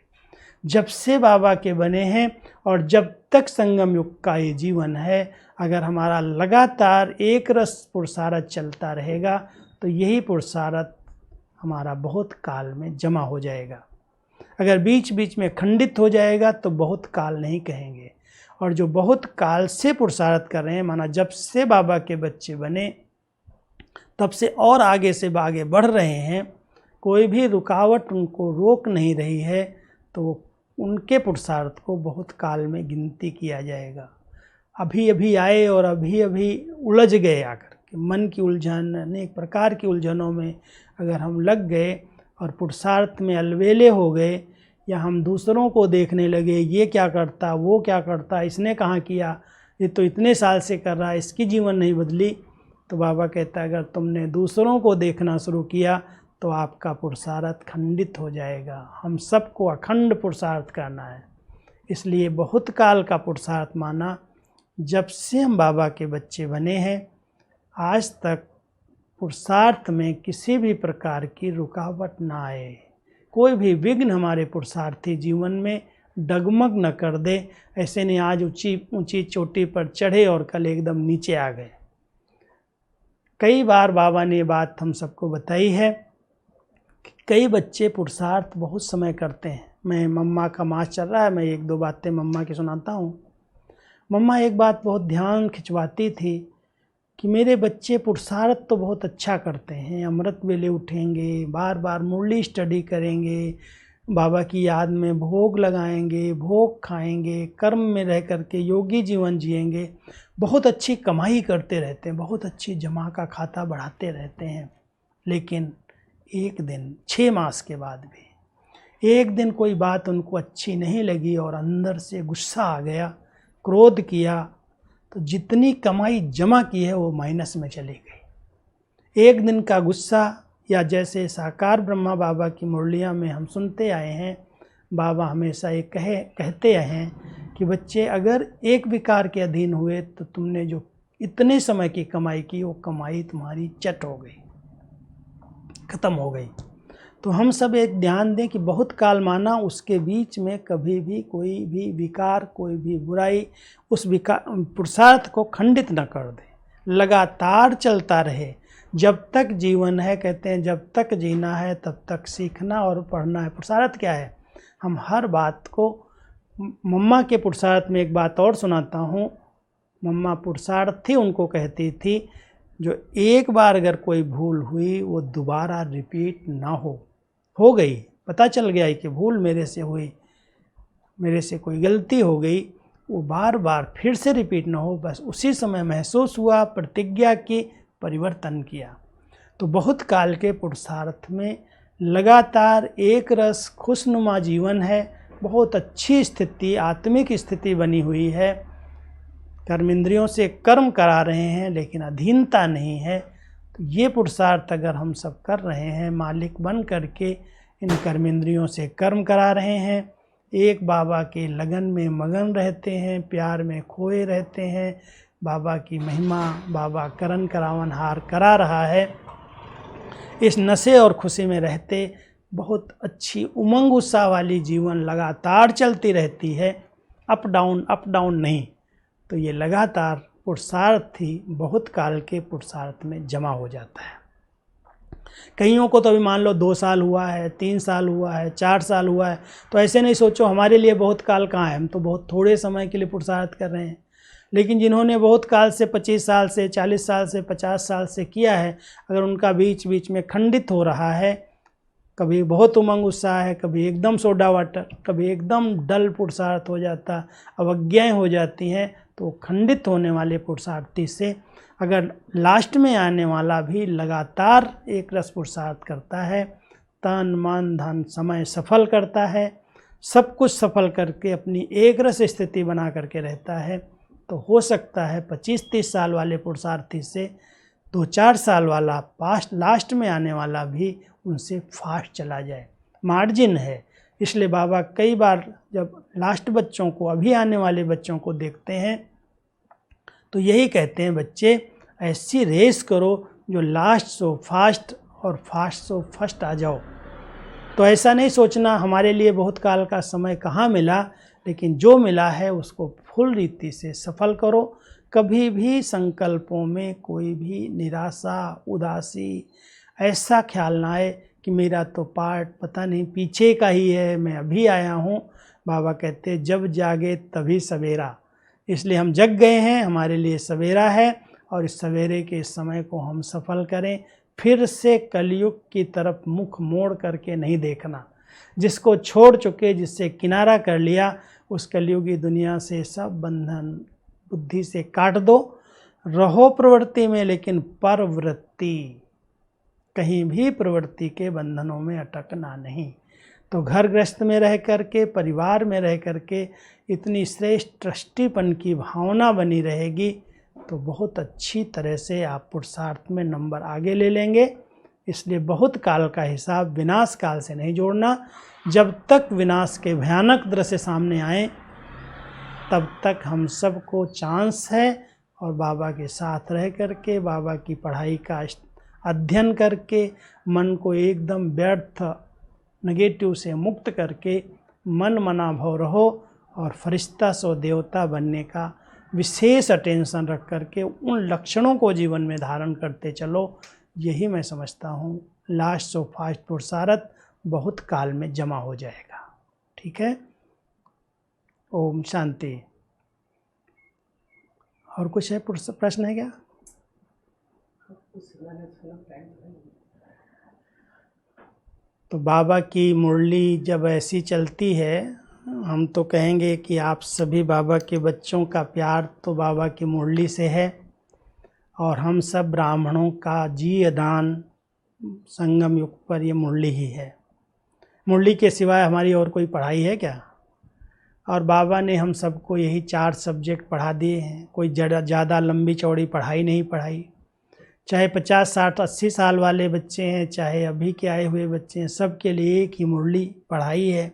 जब से बाबा के बने हैं और जब तक संगम युग का ये जीवन है, अगर हमारा लगातार एक रस पुरुषार्थ चलता रहेगा तो यही पुरुषार्थ हमारा बहुत काल में जमा हो जाएगा। अगर बीच बीच में खंडित हो जाएगा तो बहुत काल नहीं कहेंगे। और जो बहुत काल से पुरुषार्थ कर रहे हैं, माना जब से बाबा के बच्चे बने तब से और आगे से आगे बढ़ रहे हैं, कोई भी रुकावट उनको रोक नहीं रही है, तो उनके पुरुषार्थ को बहुत काल में गिनती किया जाएगा। अभी अभी आए और अभी अभी उलझ गए, आकर के मन की उलझन, अनेक प्रकार की उलझनों में अगर हम लग गए और पुरुषार्थ में अलवेले हो गए, या हम दूसरों को देखने लगे, ये क्या करता, वो क्या करता, इसने कहाँ किया, ये तो इतने साल से कर रहा है, इसकी जीवन नहीं बदली, तो बाबा कहता है अगर तुमने दूसरों को देखना शुरू किया तो आपका पुरुषार्थ खंडित हो जाएगा। हम सबको अखंड पुरुषार्थ करना है, इसलिए बहुत काल का पुरुषार्थ माना। जब से हम बाबा के बच्चे बने हैं आज तक पुरुषार्थ में किसी भी प्रकार की रुकावट ना आए, कोई भी विघ्न हमारे पुरुषार्थी जीवन में डगमग न कर दे। ऐसे नहीं आज ऊंची चोटी पर चढ़े और कल एकदम नीचे आ गए। कई बार बाबा ने ये बात हम सबको बताई है कि कई बच्चे पुरुषार्थ बहुत समय करते हैं। मैं मम्मा का मास चल रहा है, मैं एक दो बातें मम्मा की सुनाता हूँ। मम्मा एक बात बहुत ध्यान खिंचवाती थी कि मेरे बच्चे पुरुषार्थ तो बहुत अच्छा करते हैं, अमृत वेले उठेंगे, बार बार मुरली स्टडी करेंगे, बाबा की याद में भोग लगाएंगे, भोग खाएंगे, कर्म में रह करके योगी जीवन जिएंगे, बहुत अच्छी कमाई करते रहते हैं, बहुत अच्छी जमा का खाता बढ़ाते रहते हैं। लेकिन एक दिन 6 मास के बाद भी एक दिन कोई बात उनको अच्छी नहीं लगी और अंदर से गुस्सा आ गया, क्रोध किया, तो जितनी कमाई जमा की है वो माइनस में चली गई। एक दिन का गुस्सा, या जैसे साकार ब्रह्मा बाबा की मुरलियाँ में हम सुनते आए हैं, बाबा हमेशा ये कहते आए हैं कि बच्चे अगर एक विकार के अधीन हुए तो तुमने जो इतने समय की कमाई की वो कमाई तुम्हारी चट हो गई, ख़त्म हो गई। तो हम सब एक ध्यान दें कि बहुत काल माना, उसके बीच में कभी भी कोई भी विकार, कोई भी बुराई उस विकार पुरुषार्थ को खंडित न कर दे, लगातार चलता रहे जब तक जीवन है। कहते हैं जब तक जीना है तब तक सीखना और पढ़ना है। पुरुषार्थ क्या है? हम हर बात को, मम्मा के पुरुषार्थ में एक बात और सुनाता हूँ। मम्मा पुरुषार्थ थी, उनको कहती थी जो एक बार अगर कोई भूल हुई वो दोबारा रिपीट ना हो गई, पता चल गया कि भूल मेरे से हुई, मेरे से कोई गलती हो गई, वो बार बार फिर से रिपीट ना हो, बस उसी समय महसूस हुआ, प्रतिज्ञा की, परिवर्तन किया। तो बहुत काल के पुरुषार्थ में लगातार एक रस खुशनुमा जीवन है, बहुत अच्छी स्थिति, आत्मिक स्थिति बनी हुई है। कर्म इंद्रियों से कर्म करा रहे हैं लेकिन अधीनता नहीं है। तो ये पुरुषार्थ अगर हम सब कर रहे हैं, मालिक बन करके इन कर्म इंद्रियों से कर्म करा रहे हैं, एक बाबा के लगन में मगन रहते हैं, प्यार में खोए रहते हैं, बाबा की महिमा, बाबा करन करावन हार करा रहा है, इस नशे और खुशी में रहते बहुत अच्छी उमंग उत्साह वाली जीवन लगातार चलती रहती है, अप डाउन नहीं। तो ये लगातार पुरुषार्थ ही बहुत काल के पुरुषार्थ में जमा हो जाता है। कईयों को तो अभी मान लो 2 साल हुआ है, 3 साल हुआ है, 4 साल हुआ है, तो ऐसे नहीं सोचो हमारे लिए बहुत काल कहाँ है, हम तो बहुत थोड़े समय के लिए पुरुषार्थ कर रहे हैं। लेकिन जिन्होंने बहुत काल से 25 साल से, 40 साल से, 50 साल से किया है, अगर उनका बीच बीच में खंडित हो रहा है कभी बहुत उमंग उत्साह है, कभी एकदम सोडा वाटर, कभी एकदम डल पुरुषार्थ हो जाता, अवज्ञाएं हो जाती हैं। तो खंडित होने वाले पुरुषार्थी से अगर लास्ट में आने वाला भी लगातार एक रस पुरुषार्थ करता है, तन मन धन समय सफल करता है, सब कुछ सफल करके अपनी एक रस स्थिति बना करके रहता है, तो हो सकता है 25-30 साल वाले पुरुषार्थी से 2-4 साल वाला लास्ट में आने वाला भी उनसे फास्ट चला जाए। मार्जिन है। इसलिए बाबा कई बार जब लास्ट बच्चों को, अभी आने वाले बच्चों को देखते हैं तो यही कहते हैं, बच्चे ऐसी रेस करो जो लास्ट सो फास्ट और फास्ट सो फर्स्ट आ जाओ। तो ऐसा नहीं सोचना हमारे लिए बहुत काल का समय कहाँ मिला, लेकिन जो मिला है उसको फुल रीति से सफल करो। कभी भी संकल्पों में कोई भी निराशा, उदासी, ऐसा ख्याल ना आए कि मेरा तो पार्ट पता नहीं पीछे का ही है, मैं अभी आया हूँ। बाबा कहते जब जागे तभी सवेरा। इसलिए हम जग गए हैं, हमारे लिए सवेरा है, और इस सवेरे के समय को हम सफल करें। फिर से कलयुग की तरफ मुख मोड़ करके नहीं देखना। जिसको छोड़ चुके, जिससे किनारा कर लिया, उस कलयुगी दुनिया से सब बंधन बुद्धि से काट दो। रहो प्रवृत्ति में, लेकिन परवृत्ति, कहीं भी प्रवृत्ति के बंधनों में अटकना नहीं। तो घर गृहस्थ में रह करके, परिवार में रह करके इतनी श्रेष्ठ ट्रस्टीपन की भावना बनी रहेगी तो बहुत अच्छी तरह से आप पुरुषार्थ में नंबर आगे ले लेंगे। इसलिए बहुत काल का हिसाब विनाश काल से नहीं जोड़ना। जब तक विनाश के भयानक दृश्य सामने आए तब तक हम सबको चांस है, और बाबा के साथ रह करके, बाबा की पढ़ाई का अध्ययन करके, मन को एकदम व्यर्थ नेगेटिव से मुक्त करके मन मना भाव रहो, और फरिश्ता सो देवता बनने का विशेष अटेंशन रख करके उन लक्षणों को जीवन में धारण करते चलो। यही मैं समझता हूँ लास्ट सो फास्ट पुरुषार्थ बहुत काल में जमा हो जाएगा। ठीक है, ओम शांति। और कुछ है, प्रश्न है क्या? तो बाबा की मुरली जब ऐसी चलती है, हम तो कहेंगे कि आप सभी बाबा के बच्चों का प्यार तो बाबा की मुरली से है, और हम सब ब्राह्मणों का जी दान संगम युग पर ये मुरली ही है। मुरली के सिवाय हमारी और कोई पढ़ाई है क्या? और बाबा ने हम सबको यही 4 सब्जेक्ट पढ़ा दिए हैं। कोई ज़्यादा लंबी चौड़ी पढ़ाई नहीं पढ़ाई। चाहे 50, 60, 80 साल वाले बच्चे हैं, चाहे अभी के आए हुए बच्चे हैं, सब के लिए एक ही मुरली पढ़ाई है।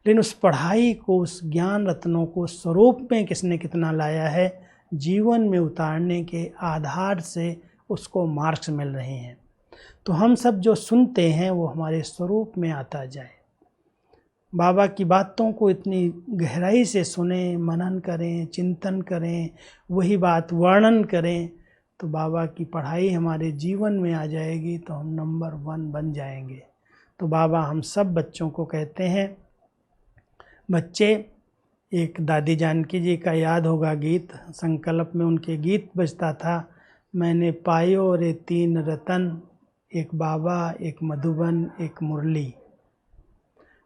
लेकिन उस पढ़ाई को, उस ज्ञान रत्नों को स्वरूप में किसने कितना लाया है, जीवन में उतारने के आधार से उसको मार्क्स मिल रहे हैं। तो हम सब जो सुनते हैं वो हमारे स्वरूप में आता जाए। बाबा की बातों को इतनी गहराई से सुने, मनन करें, चिंतन करें, वही बात वर्णन करें, तो बाबा की पढ़ाई हमारे जीवन में आ जाएगी, तो हम नंबर 1 बन जाएंगे। तो बाबा हम सब बच्चों को कहते हैं, बच्चे, एक दादी जानकी जी का याद होगा गीत, संकल्प में उनके गीत बजता था, मैंने पायो रे 3 रतन, एक बाबा, एक मधुबन, एक मुरली।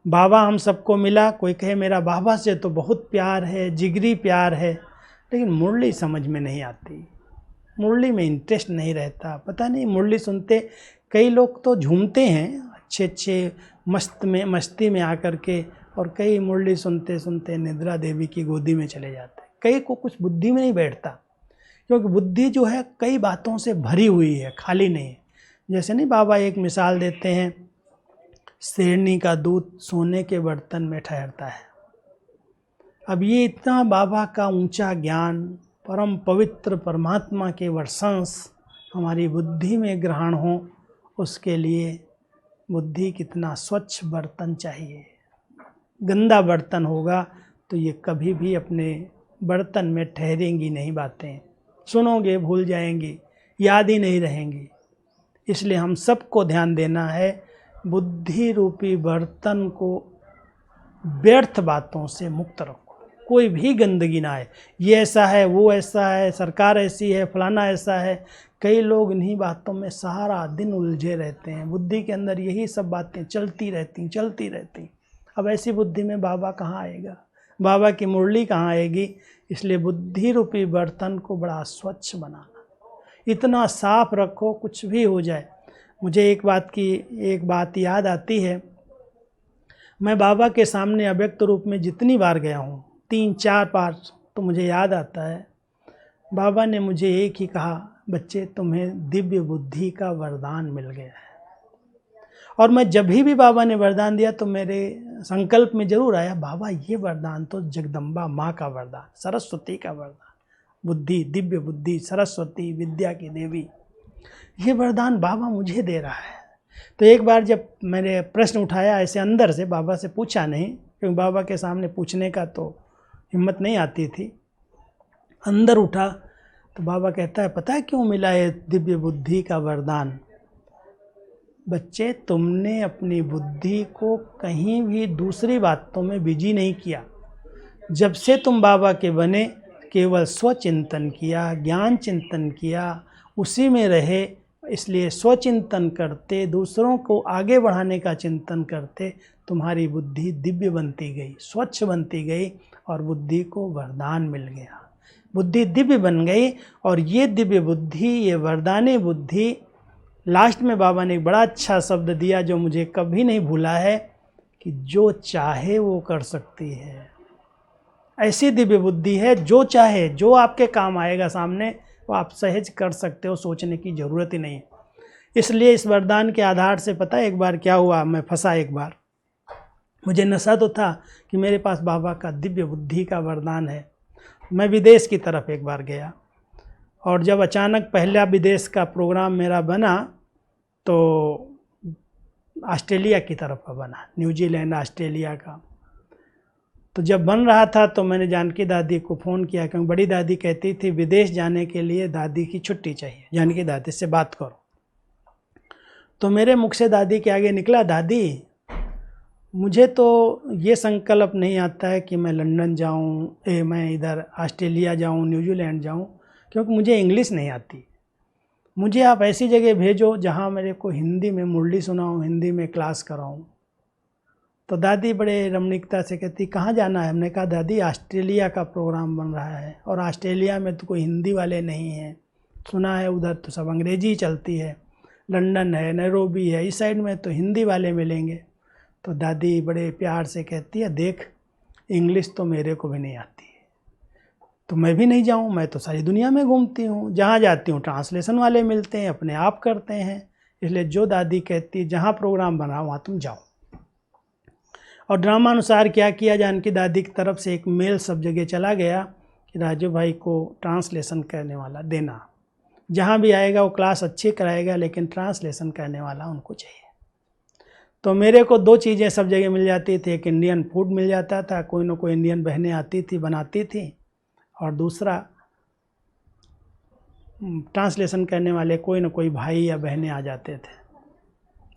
बाबा हम सबको मिला। कोई कहे मेरा बाबा से तो बहुत प्यार है, जिगरी प्यार है, लेकिन मुरली समझ में नहीं आती, मुरली में इंटरेस्ट नहीं रहता। पता नहीं, मुरली सुनते कई लोग तो झूमते हैं अच्छे मस्ती में आकर के, और कई मुरली सुनते सुनते निद्रा देवी की गोदी में चले जाते हैं। कई को कुछ बुद्धि में नहीं बैठता, क्योंकि बुद्धि जो है कई बातों से भरी हुई है, खाली नहीं है। जैसे नहीं, बाबा एक मिसाल देते हैं, शेरनी का दूध सोने के बर्तन में ठहरता है। अब ये इतना बाबा का ऊंचा ज्ञान, परम पवित्र परमात्मा के वर्षंस हमारी बुद्धि में ग्रहण हो, उसके लिए बुद्धि कितना स्वच्छ बर्तन चाहिए। गंदा बर्तन होगा तो ये कभी भी अपने बर्तन में ठहरेंगी नहीं बातें, सुनोगे भूल जाएंगी, याद ही नहीं रहेंगी। इसलिए हम सबको ध्यान देना है, बुद्धि रूपी बर्तन को व्यर्थ बातों से मुक्त रखो, कोई भी गंदगी ना आए। ये ऐसा है, वो ऐसा है, सरकार ऐसी है, फलाना ऐसा है, कई लोग इन्हीं बातों में सारा दिन उलझे रहते हैं, बुद्धि के अंदर यही सब बातें चलती रहती। अब ऐसी बुद्धि में बाबा कहाँ आएगा, बाबा की मुरली कहाँ आएगी। इसलिए बुद्धि रूपी बर्तन को बड़ा स्वच्छ बनाना, इतना साफ रखो कुछ भी हो जाए। मुझे एक बात याद आती है। मैं बाबा के सामने अव्यक्त रूप में जितनी बार गया हूँ, 3-4 बार, तो मुझे याद आता है बाबा ने मुझे एक ही कहा, बच्चे तुम्हें दिव्य बुद्धि का वरदान मिल गया है। और मैं जब भी बाबा ने वरदान दिया तो मेरे संकल्प में जरूर आया, बाबा ये वरदान तो जगदम्बा माँ का वरदान, सरस्वती का वरदान, बुद्धि, दिव्य बुद्धि, सरस्वती विद्या की देवी, ये वरदान बाबा मुझे दे रहा है। तो एक बार जब मैंने प्रश्न उठाया ऐसे अंदर से, बाबा से पूछा नहीं, क्योंकि बाबा के सामने पूछने का तो हिम्मत नहीं आती थी, अंदर उठा तो बाबा कहता है, पता है क्यों मिला है दिव्य बुद्धि का वरदान? बच्चे तुमने अपनी बुद्धि को कहीं भी दूसरी बातों में बिजी नहीं किया। जब से तुम बाबा के बने केवल स्वचिंतन किया, ज्ञान चिंतन किया, उसी में रहे। इसलिए स्वचिंतन करते, दूसरों को आगे बढ़ाने का चिंतन करते, तुम्हारी बुद्धि दिव्य बनती गई, स्वच्छ बनती गई और बुद्धि को वरदान मिल गया। बुद्धि दिव्य बन गई और ये दिव्य बुद्धि, ये वरदानी बुद्धि, लास्ट में बाबा ने एक बड़ा अच्छा शब्द दिया जो मुझे कभी नहीं भूला है कि जो चाहे वो कर सकती है। ऐसी दिव्य बुद्धि है, जो चाहे, जो आपके काम आएगा सामने, वो आप सहज कर सकते हो, सोचने की ज़रूरत ही नहीं है। इसलिए इस वरदान के आधार से पता है एक बार क्या हुआ, मैं फंसा एक बार। मुझे नशा तो था कि मेरे पास बाबा का दिव्य बुद्धि का वरदान है। मैं विदेश की तरफ एक बार गया और जब अचानक पहला विदेश का प्रोग्राम मेरा बना तो ऑस्ट्रेलिया की तरफ का बना, न्यूजीलैंड ऑस्ट्रेलिया का। तो जब बन रहा था तो मैंने जानकी दादी को फ़ोन किया, क्योंकि बड़ी दादी कहती थी विदेश जाने के लिए दादी की छुट्टी चाहिए, जानकी दादी से बात करो। तो मेरे मुख से दादी के आगे निकला, दादी मुझे तो ये संकल्प नहीं आता है कि मैं लंदन जाऊँ, मैं इधर ऑस्ट्रेलिया जाऊँ, न्यूजीलैंड जाऊँ, क्योंकि मुझे इंग्लिश नहीं आती। मुझे आप ऐसी जगह भेजो जहाँ मेरे को हिंदी में मुरली सुनाऊँ, हिंदी में क्लास कराऊँ। तो दादी बड़े रमणीकता से कहती, कहाँ जाना है? हमने कहा दादी ऑस्ट्रेलिया का प्रोग्राम बन रहा है और ऑस्ट्रेलिया में तो कोई हिंदी वाले नहीं हैं, सुना है उधर तो सब अंग्रेजी चलती है, लंदन है, नैरोबी है, इस साइड में तो हिंदी वाले मिलेंगे। तो दादी बड़े प्यार से कहती है, देख इंग्लिश तो मेरे को भी नहीं आती है, तो मैं भी नहीं जाऊँ, मैं तो सारी दुनिया में घूमती हूँ, जहाँ जाती हूँ ट्रांसलेशन वाले मिलते हैं, अपने आप करते हैं। इसलिए जो दादी कहती है जहाँ प्रोग्राम बना वहाँ तुम जाओ। और ड्रामा अनुसार क्या किया, जानकी दादी की तरफ से एक मेल सब जगह चला गया कि राजू भाई को ट्रांसलेशन करने वाला देना, जहाँ भी आएगा वो क्लास अच्छी कराएगा लेकिन ट्रांसलेशन करने वाला उनको चाहिए। तो मेरे को 2 चीज़ें सब जगह मिल जाती थी, एक इंडियन फूड मिल जाता था, कोई ना कोई इंडियन बहनें आती थी बनाती थी, और दूसरा ट्रांसलेशन करने वाले कोई ना कोई भाई या बहनें आ जाते थे।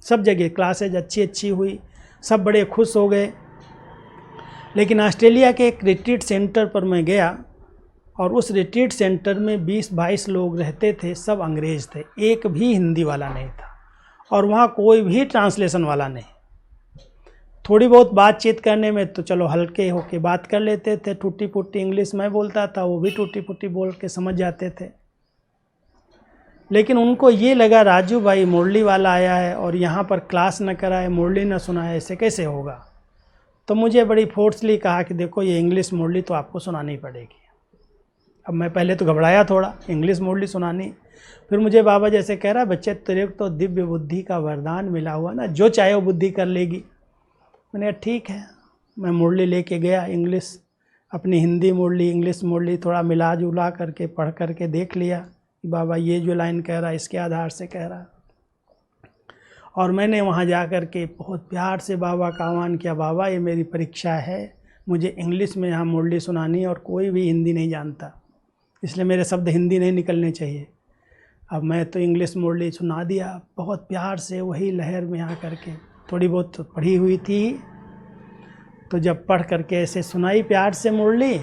सब जगह क्लासेज अच्छी हुई, सब बड़े खुश हो गए। लेकिन ऑस्ट्रेलिया के एक रिट्रीट सेंटर पर मैं गया और उस रिट्रीट सेंटर में 20-22 लोग रहते थे, सब अंग्रेज़ थे, एक भी हिंदी वाला नहीं था और वहाँ कोई भी ट्रांसलेशन वाला नहीं। थोड़ी बहुत बातचीत करने में तो चलो हल्के होके बात कर लेते थे, टूटी फूटी इंग्लिश मैं बोलता था, वो भी टूटी फूटी बोल के समझ जाते थे। लेकिन उनको ये लगा राजू भाई मुरली वाला आया है और यहाँ पर क्लास न कराए, मुरली न सुनाए, ऐसे कैसे होगा। तो मुझे बड़ी फोर्सली कहा कि देखो ये इंग्लिश मुरली तो आपको सुनानी पड़ेगी। अब मैं पहले तो घबराया थोड़ा, इंग्लिश मुरली सुनानी। फिर मुझे बाबा जैसे कह रहा, बच्चे तेरे को तो दिव्य बुद्धि का वरदान मिला हुआ ना, जो चाहे वो बुद्धि कर लेगी। मैंने कहा ठीक है। मैं मुरली लेके गया, इंग्लिश अपनी हिंदी मुरली इंग्लिश मुरली थोड़ा मिला जुला करके पढ़ करके देख लिया कि बाबा ये जो लाइन कह रहा है इसके आधार से कह रहा है। और मैंने वहाँ जा कर के बहुत प्यार से बाबा का आह्वान किया, बाबा ये मेरी परीक्षा है, मुझे इंग्लिश में यहाँ मुरली सुनानी और कोई भी हिंदी नहीं जानता, इसलिए मेरे शब्द हिंदी नहीं निकलने चाहिए। अब मैं तो इंग्लिश मुरली सुना दिया बहुत प्यार से, वही लहर में आ करके, थोड़ी बहुत तो पढ़ी हुई थी, तो जब पढ़ करके ऐसे सुनाई प्यार से मुरली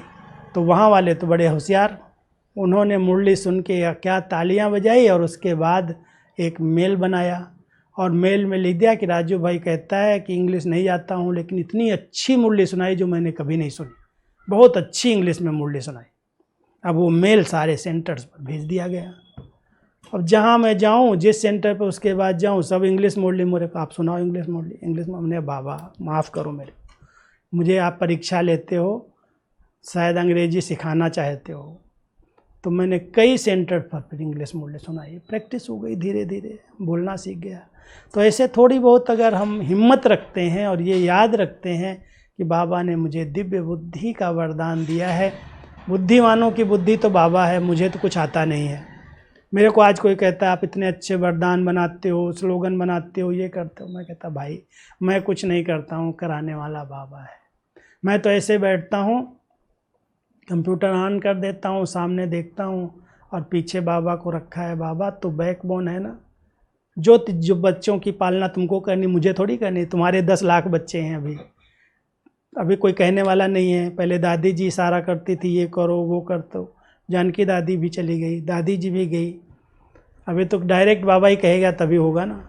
तो वहाँ वाले तो बड़े होशियार, उन्होंने मुरली सुन के क्या तालियां बजाई और उसके बाद एक मेल बनाया और मेल में लिख दिया कि राजू भाई कहता है कि इंग्लिश नहीं आता हूँ, लेकिन इतनी अच्छी मुरली सुनाई जो मैंने कभी नहीं सुनी, बहुत अच्छी इंग्लिश में मुरली सुनाई। अब वो मेल सारे सेंटर्स पर भेज दिया गया। अब जहाँ मैं जाऊँ, जिस सेंटर पर उसके बाद जाऊँ, सब इंग्लिश मुरली, मेरे को आप सुनाओ इंग्लिश मुरली, इंग्लिश में। हमने बाबा माफ़ करो मुझे आप परीक्षा लेते हो, शायद अंग्रेजी सिखाना चाहते हो। तो मैंने कई सेंटर पर फिर इंग्लिश मुरली सुनाई, प्रैक्टिस हो गई, धीरे धीरे बोलना सीख गया। तो ऐसे थोड़ी बहुत अगर हम हिम्मत रखते हैं और ये याद रखते हैं कि बाबा ने मुझे दिव्य बुद्धि का वरदान दिया है। बुद्धिमानों की बुद्धि तो बाबा है, मुझे तो कुछ आता नहीं है। मेरे को आज कोई कहता है आप इतने अच्छे वरदान बनाते हो, स्लोगन बनाते हो, ये करते हो, मैं कहता भाई मैं कुछ नहीं करता हूँ, कराने वाला बाबा है। मैं तो ऐसे बैठता हूँ, कंप्यूटर ऑन कर देता हूँ, सामने देखता हूँ और पीछे बाबा को रखा है। बाबा तो बैकबोन है ना, जो बच्चों की पालना तुमको करनी, मुझे थोड़ी करनी। तुम्हारे 10 लाख बच्चे हैं, अभी कोई कहने वाला नहीं है। पहले दादी जी इशारा करती थी, ये करो वो करते हो। जानकी दादी भी चली गई, दादी जी भी गई। अभी तो डायरेक्ट बाबा ही कहेगा तभी होगा ना।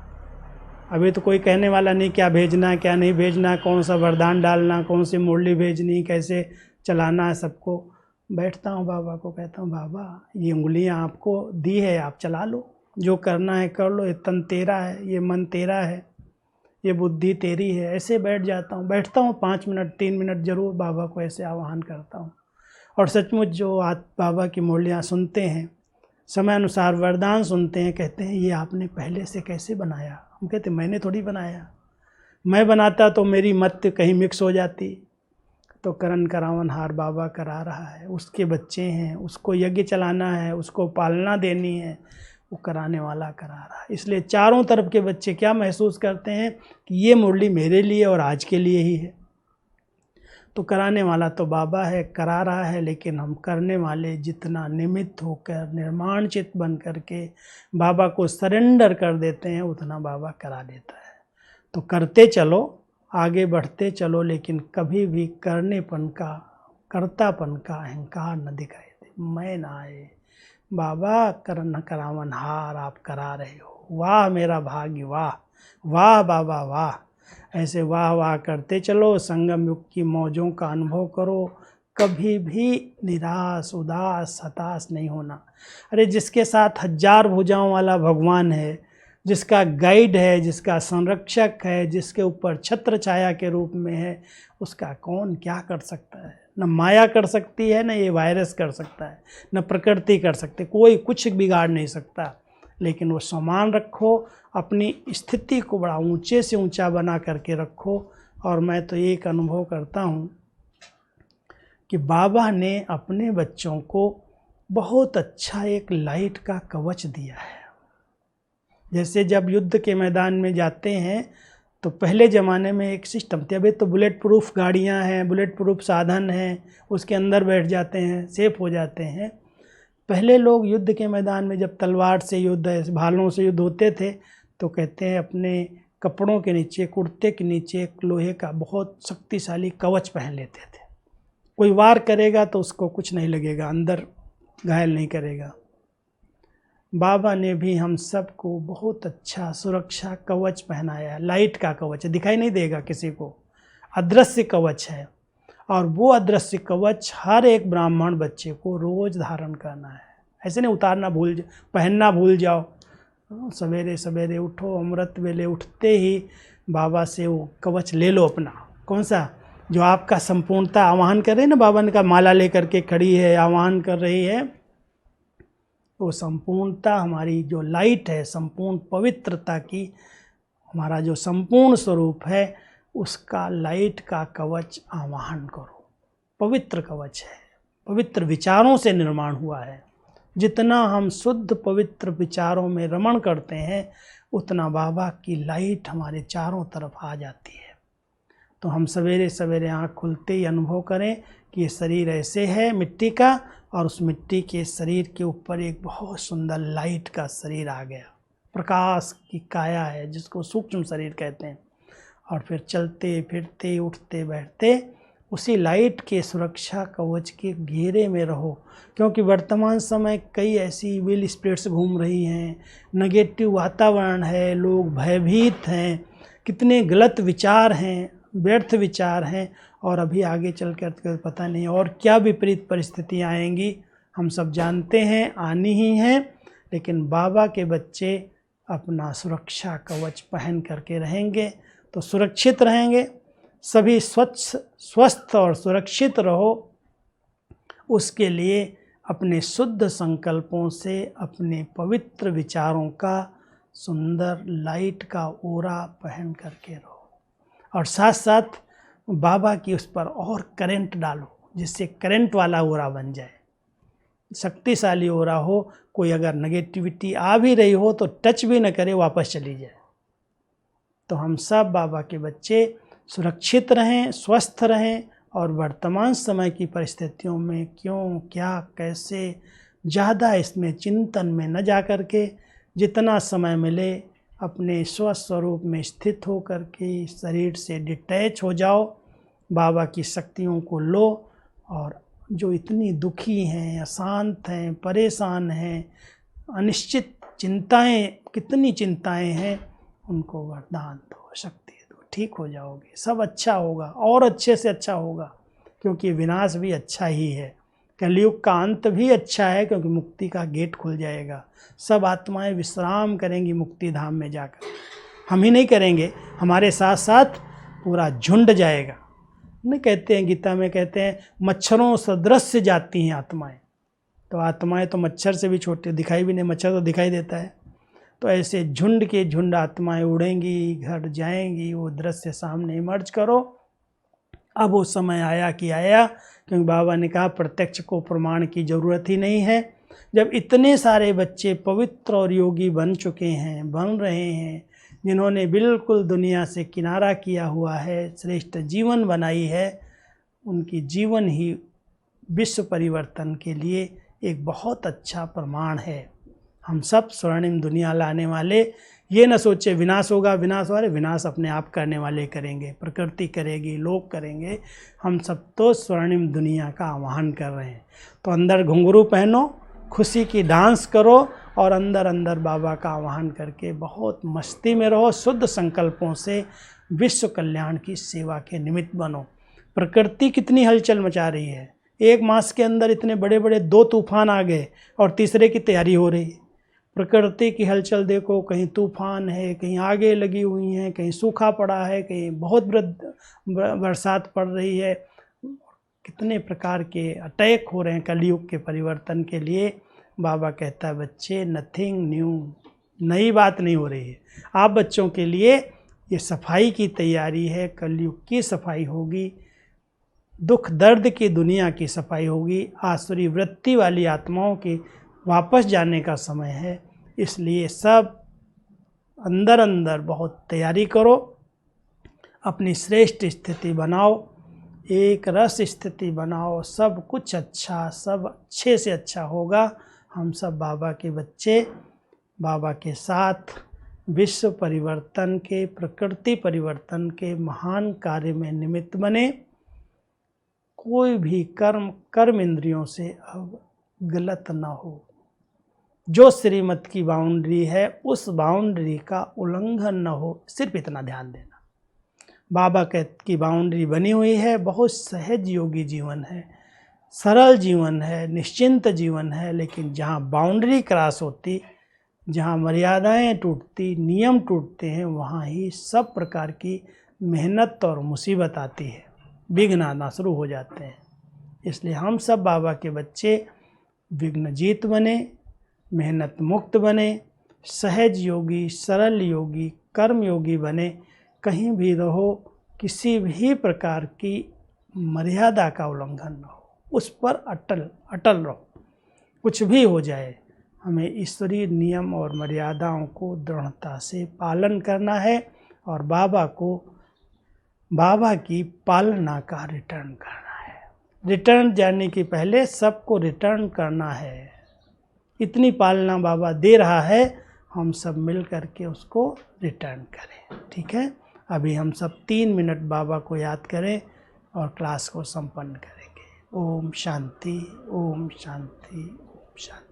अभी तो कोई कहने वाला नहीं क्या भेजना क्या नहीं भेजना, कौन सा वरदान डालना, कौन सी मुरली भेजनी, कैसे चलाना है सबको। बैठता हूँ बाबा को कहता हूँ बाबा ये उंगलियाँ आपको दी है, आप चला लो, जो करना है कर लो, ये तन तेरा है, ये मन तेरा है, ये बुद्धि तेरी है। ऐसे बैठता हूँ 5 मिनट 3 मिनट ज़रूर बाबा को ऐसे आह्वान करता हूँ। और सचमुच जो बाबा की मुरलियाँ सुनते हैं, समय अनुसार वरदान सुनते हैं, कहते हैं ये आपने पहले से कैसे बनाया। हम कहते मैंने थोड़ी बनाया, मैं बनाता तो मेरी मत कहीं मिक्स हो जाती। तो करण करावन हार बाबा करा रहा है, उसके बच्चे हैं, उसको यज्ञ चलाना है, उसको पालना देनी है, वो कराने वाला करा रहा है। इसलिए चारों तरफ के बच्चे क्या महसूस करते हैं कि ये मुरली मेरे लिए और आज के लिए ही है। तो कराने वाला तो बाबा है, करा रहा है, लेकिन हम करने वाले जितना निमित्त होकर निर्माण चित्त बन करके बाबा को सरेंडर कर देते हैं, उतना बाबा करा देता है। तो करते चलो, आगे बढ़ते चलो, लेकिन कभी भी करनेपन का, कर्तापन का अहंकार न दिखाई दे, मैं ना आए। बाबा करण करावन हार आप करा रहे हो, वाह मेरा भाग्य, वाह वाह बाबा वाह। ऐसे वाह वाह करते चलो, संगम युग की मौजों का अनुभव करो, कभी भी निराश उदास हताश नहीं होना। अरे जिसके साथ 1000 भुजाओं वाला भगवान है, जिसका गाइड है, जिसका संरक्षक है, जिसके ऊपर छत्र छाया के रूप में है, उसका कौन क्या कर सकता है। न माया कर सकती है, न ये वायरस कर सकता है, न प्रकृति कर सकती, कोई कुछ बिगाड़ नहीं सकता। लेकिन वो समान रखो, अपनी स्थिति को बड़ा ऊंचे से ऊंचा बना करके रखो। और मैं तो एक अनुभव करता हूँ कि बाबा ने अपने बच्चों को बहुत अच्छा एक लाइट का कवच दिया है। जैसे जब युद्ध के मैदान में जाते हैं तो पहले ज़माने में एक सिस्टम थी, अभी तो बुलेट प्रूफ गाड़ियाँ हैं, बुलेट प्रूफ साधन हैं, उसके अंदर बैठ जाते हैं, सेफ हो जाते हैं। पहले लोग युद्ध के मैदान में जब तलवार से युद्ध, भालों से युद्ध होते थे, तो कहते हैं अपने कपड़ों के नीचे, कुर्ते के नीचे एक लोहे का बहुत शक्तिशाली कवच पहन लेते थे। कोई वार करेगा तो उसको कुछ नहीं लगेगा, अंदर घायल नहीं करेगा। बाबा ने भी हम सबको बहुत अच्छा सुरक्षा कवच पहनाया है, लाइट का कवच है, दिखाई नहीं देगा किसी को, अदृश्य कवच है। और वो अदृश्य कवच हर एक ब्राह्मण बच्चे को रोज़ धारण करना है। ऐसे नहीं उतारना पहनना भूल जाओ। सवेरे सवेरे उठो, अमृत वेले उठते ही बाबा से वो कवच ले लो अपना। कौन सा? जो आपका संपूर्णता आह्वान कर रहे हैं ना, बाबा ने कहा माला लेकर के खड़ी है, आह्वान कर रही है। वो संपूर्णता हमारी जो लाइट है, संपूर्ण पवित्रता की, हमारा जो संपूर्ण स्वरूप है, उसका लाइट का कवच आवाहन करो। पवित्र कवच है, पवित्र विचारों से निर्माण हुआ है। जितना हम शुद्ध पवित्र विचारों में रमण करते हैं, उतना बाबा की लाइट हमारे चारों तरफ आ जाती है। तो हम सवेरे सवेरे आँख खुलते ही अनुभव करें कि ये शरीर ऐसे है मिट्टी का, और उस मिट्टी के शरीर के ऊपर एक बहुत सुंदर लाइट का शरीर आ गया, प्रकाश की काया है, जिसको सूक्ष्म शरीर कहते हैं। और फिर चलते फिरते उठते बैठते उसी लाइट के सुरक्षा कवच के घेरे में रहो, क्योंकि वर्तमान समय कई ऐसी विल स्पिरिट्स घूम रही हैं, नेगेटिव वातावरण है, लोग भयभीत हैं, कितने गलत विचार हैं, व्यर्थ विचार हैं, और अभी आगे चल कर पता नहीं और क्या विपरीत परिस्थितियाँ आएंगी, हम सब जानते हैं, आनी ही हैं। लेकिन बाबा के बच्चे अपना सुरक्षा कवच पहन करके रहेंगे तो सुरक्षित रहेंगे। सभी स्वच्छ, स्वस्थ और सुरक्षित रहो, उसके लिए अपने शुद्ध संकल्पों से, अपने पवित्र विचारों का सुंदर लाइट का ओरा पहन करके रहो, और साथ साथ बाबा की उस पर और करंट डालो, जिससे करंट वाला ओरा बन जाए, शक्तिशाली ओरा हो। कोई अगर नेगेटिविटी आ भी रही हो तो टच भी न करे, वापस चली जाए। तो हम सब बाबा के बच्चे सुरक्षित रहें, स्वस्थ रहें, और वर्तमान समय की परिस्थितियों में क्यों, क्या, कैसे, ज़्यादा इसमें चिंतन में न जा कर के जितना समय मिले अपने स्वस्वरूप में स्थित हो कर के शरीर से डिटैच हो जाओ, बाबा की शक्तियों को लो, और जो इतनी दुखी हैं, अशांत हैं, परेशान हैं, अनिश्चित चिंताएं, कितनी चिंताएं हैं, उनको वरदान दो, शक्ति दो, ठीक हो जाओगे, सब अच्छा होगा और अच्छे से अच्छा होगा, क्योंकि विनाश भी अच्छा ही है, कलयुग का अंत भी अच्छा है, क्योंकि मुक्ति का गेट खुल जाएगा, सब आत्माएं विश्राम करेंगी मुक्ति धाम में जाकर। हम ही नहीं करेंगे, हमारे साथ साथ पूरा झुंड जाएगा। नहीं कहते हैं, गीता में कहते हैं मच्छरों सदृश जाती हैं आत्माएं, तो आत्माएं तो मच्छर से भी छोटे, दिखाई भी नहीं, मच्छर तो दिखाई देता है। तो ऐसे झुंड के झुंड आत्माएं उड़ेंगी, घर जाएंगी, वो दृश्य सामने इमर्ज करो। अब वो समय आया कि आया, क्योंकि बाबा ने कहा प्रत्यक्ष को प्रमाण की ज़रूरत ही नहीं है। जब इतने सारे बच्चे पवित्र और योगी बन चुके हैं, बन रहे हैं, जिन्होंने बिल्कुल दुनिया से किनारा किया हुआ है, श्रेष्ठ जीवन बनाई है, उनकी जीवन ही विश्व परिवर्तन के लिए एक बहुत अच्छा प्रमाण है। हम सब स्वर्णिम दुनिया लाने वाले, ये न सोचे विनाश होगा, विनाश वाले, विनाश अपने आप करने वाले करेंगे, प्रकृति करेगी, लोग करेंगे, हम सब तो स्वर्णिम दुनिया का आह्वान कर रहे हैं। तो अंदर घुंघरू पहनो, खुशी की डांस करो, और अंदर अंदर बाबा का आह्वान करके बहुत मस्ती में रहो, शुद्ध संकल्पों से विश्व कल्याण की सेवा के निमित्त बनो। प्रकृति कितनी हलचल मचा रही है, एक मास के अंदर इतने बड़े बड़े 2 तूफान आ गए और तीसरे की तैयारी हो रही है। प्रकृति की हलचल देखो, कहीं तूफान है, कहीं आगे लगी हुई हैं, कहीं सूखा पड़ा है, कहीं बहुत बरसात पड़ रही है, कितने प्रकार के अटैक हो रहे हैं कलयुग के परिवर्तन के लिए। बाबा कहता है बच्चे नथिंग न्यू, नई बात नहीं हो रही है। आप बच्चों के लिए ये सफाई की तैयारी है, कलयुग की सफाई होगी, दुख दर्द की दुनिया की सफाई होगी, आसुरी वृत्ति वाली आत्माओं के वापस जाने का समय है। इसलिए सब अंदर अंदर बहुत तैयारी करो, अपनी श्रेष्ठ स्थिति बनाओ, एक रस स्थिति बनाओ, सब कुछ अच्छा, सब अच्छे से अच्छा होगा। हम सब बाबा के बच्चे, बाबा के साथ विश्व परिवर्तन के, प्रकृति परिवर्तन के महान कार्य में निमित्त बने। कोई भी कर्म इंद्रियों से अब गलत ना हो, जो श्रीमत की बाउंड्री है उस बाउंड्री का उल्लंघन न हो, सिर्फ इतना ध्यान देना। बाबा की बाउंड्री बनी हुई है, बहुत सहज योगी जीवन है, सरल जीवन है, निश्चिंत जीवन है, लेकिन जहाँ बाउंड्री क्रॉस होती, जहाँ मर्यादाएं टूटती, नियम टूटते हैं, वहाँ ही सब प्रकार की मेहनत और मुसीबत आती है, विघ्न आना शुरू हो जाते हैं। इसलिए हम सब बाबा के बच्चे विघ्नजीत बने, मेहनत मुक्त बने, सहज योगी, सरल योगी, कर्म योगी बने। कहीं भी रहो, किसी भी प्रकार की मर्यादा का उल्लंघन न हो, उस पर अटल रहो। कुछ भी हो जाए, हमें ईश्वरीय नियम और मर्यादाओं को दृढ़ता से पालन करना है, और बाबा की पालना का रिटर्न करना है। रिटर्न जाने के पहले सबको रिटर्न करना है। इतनी पालना बाबा दे रहा है, हम सब मिल करके उसको रिटर्न करें। ठीक है, अभी हम सब 3 मिनट बाबा को याद करें, और क्लास को संपन्न करेंगे। ओम शांति, ओम शांति, ओम शांति।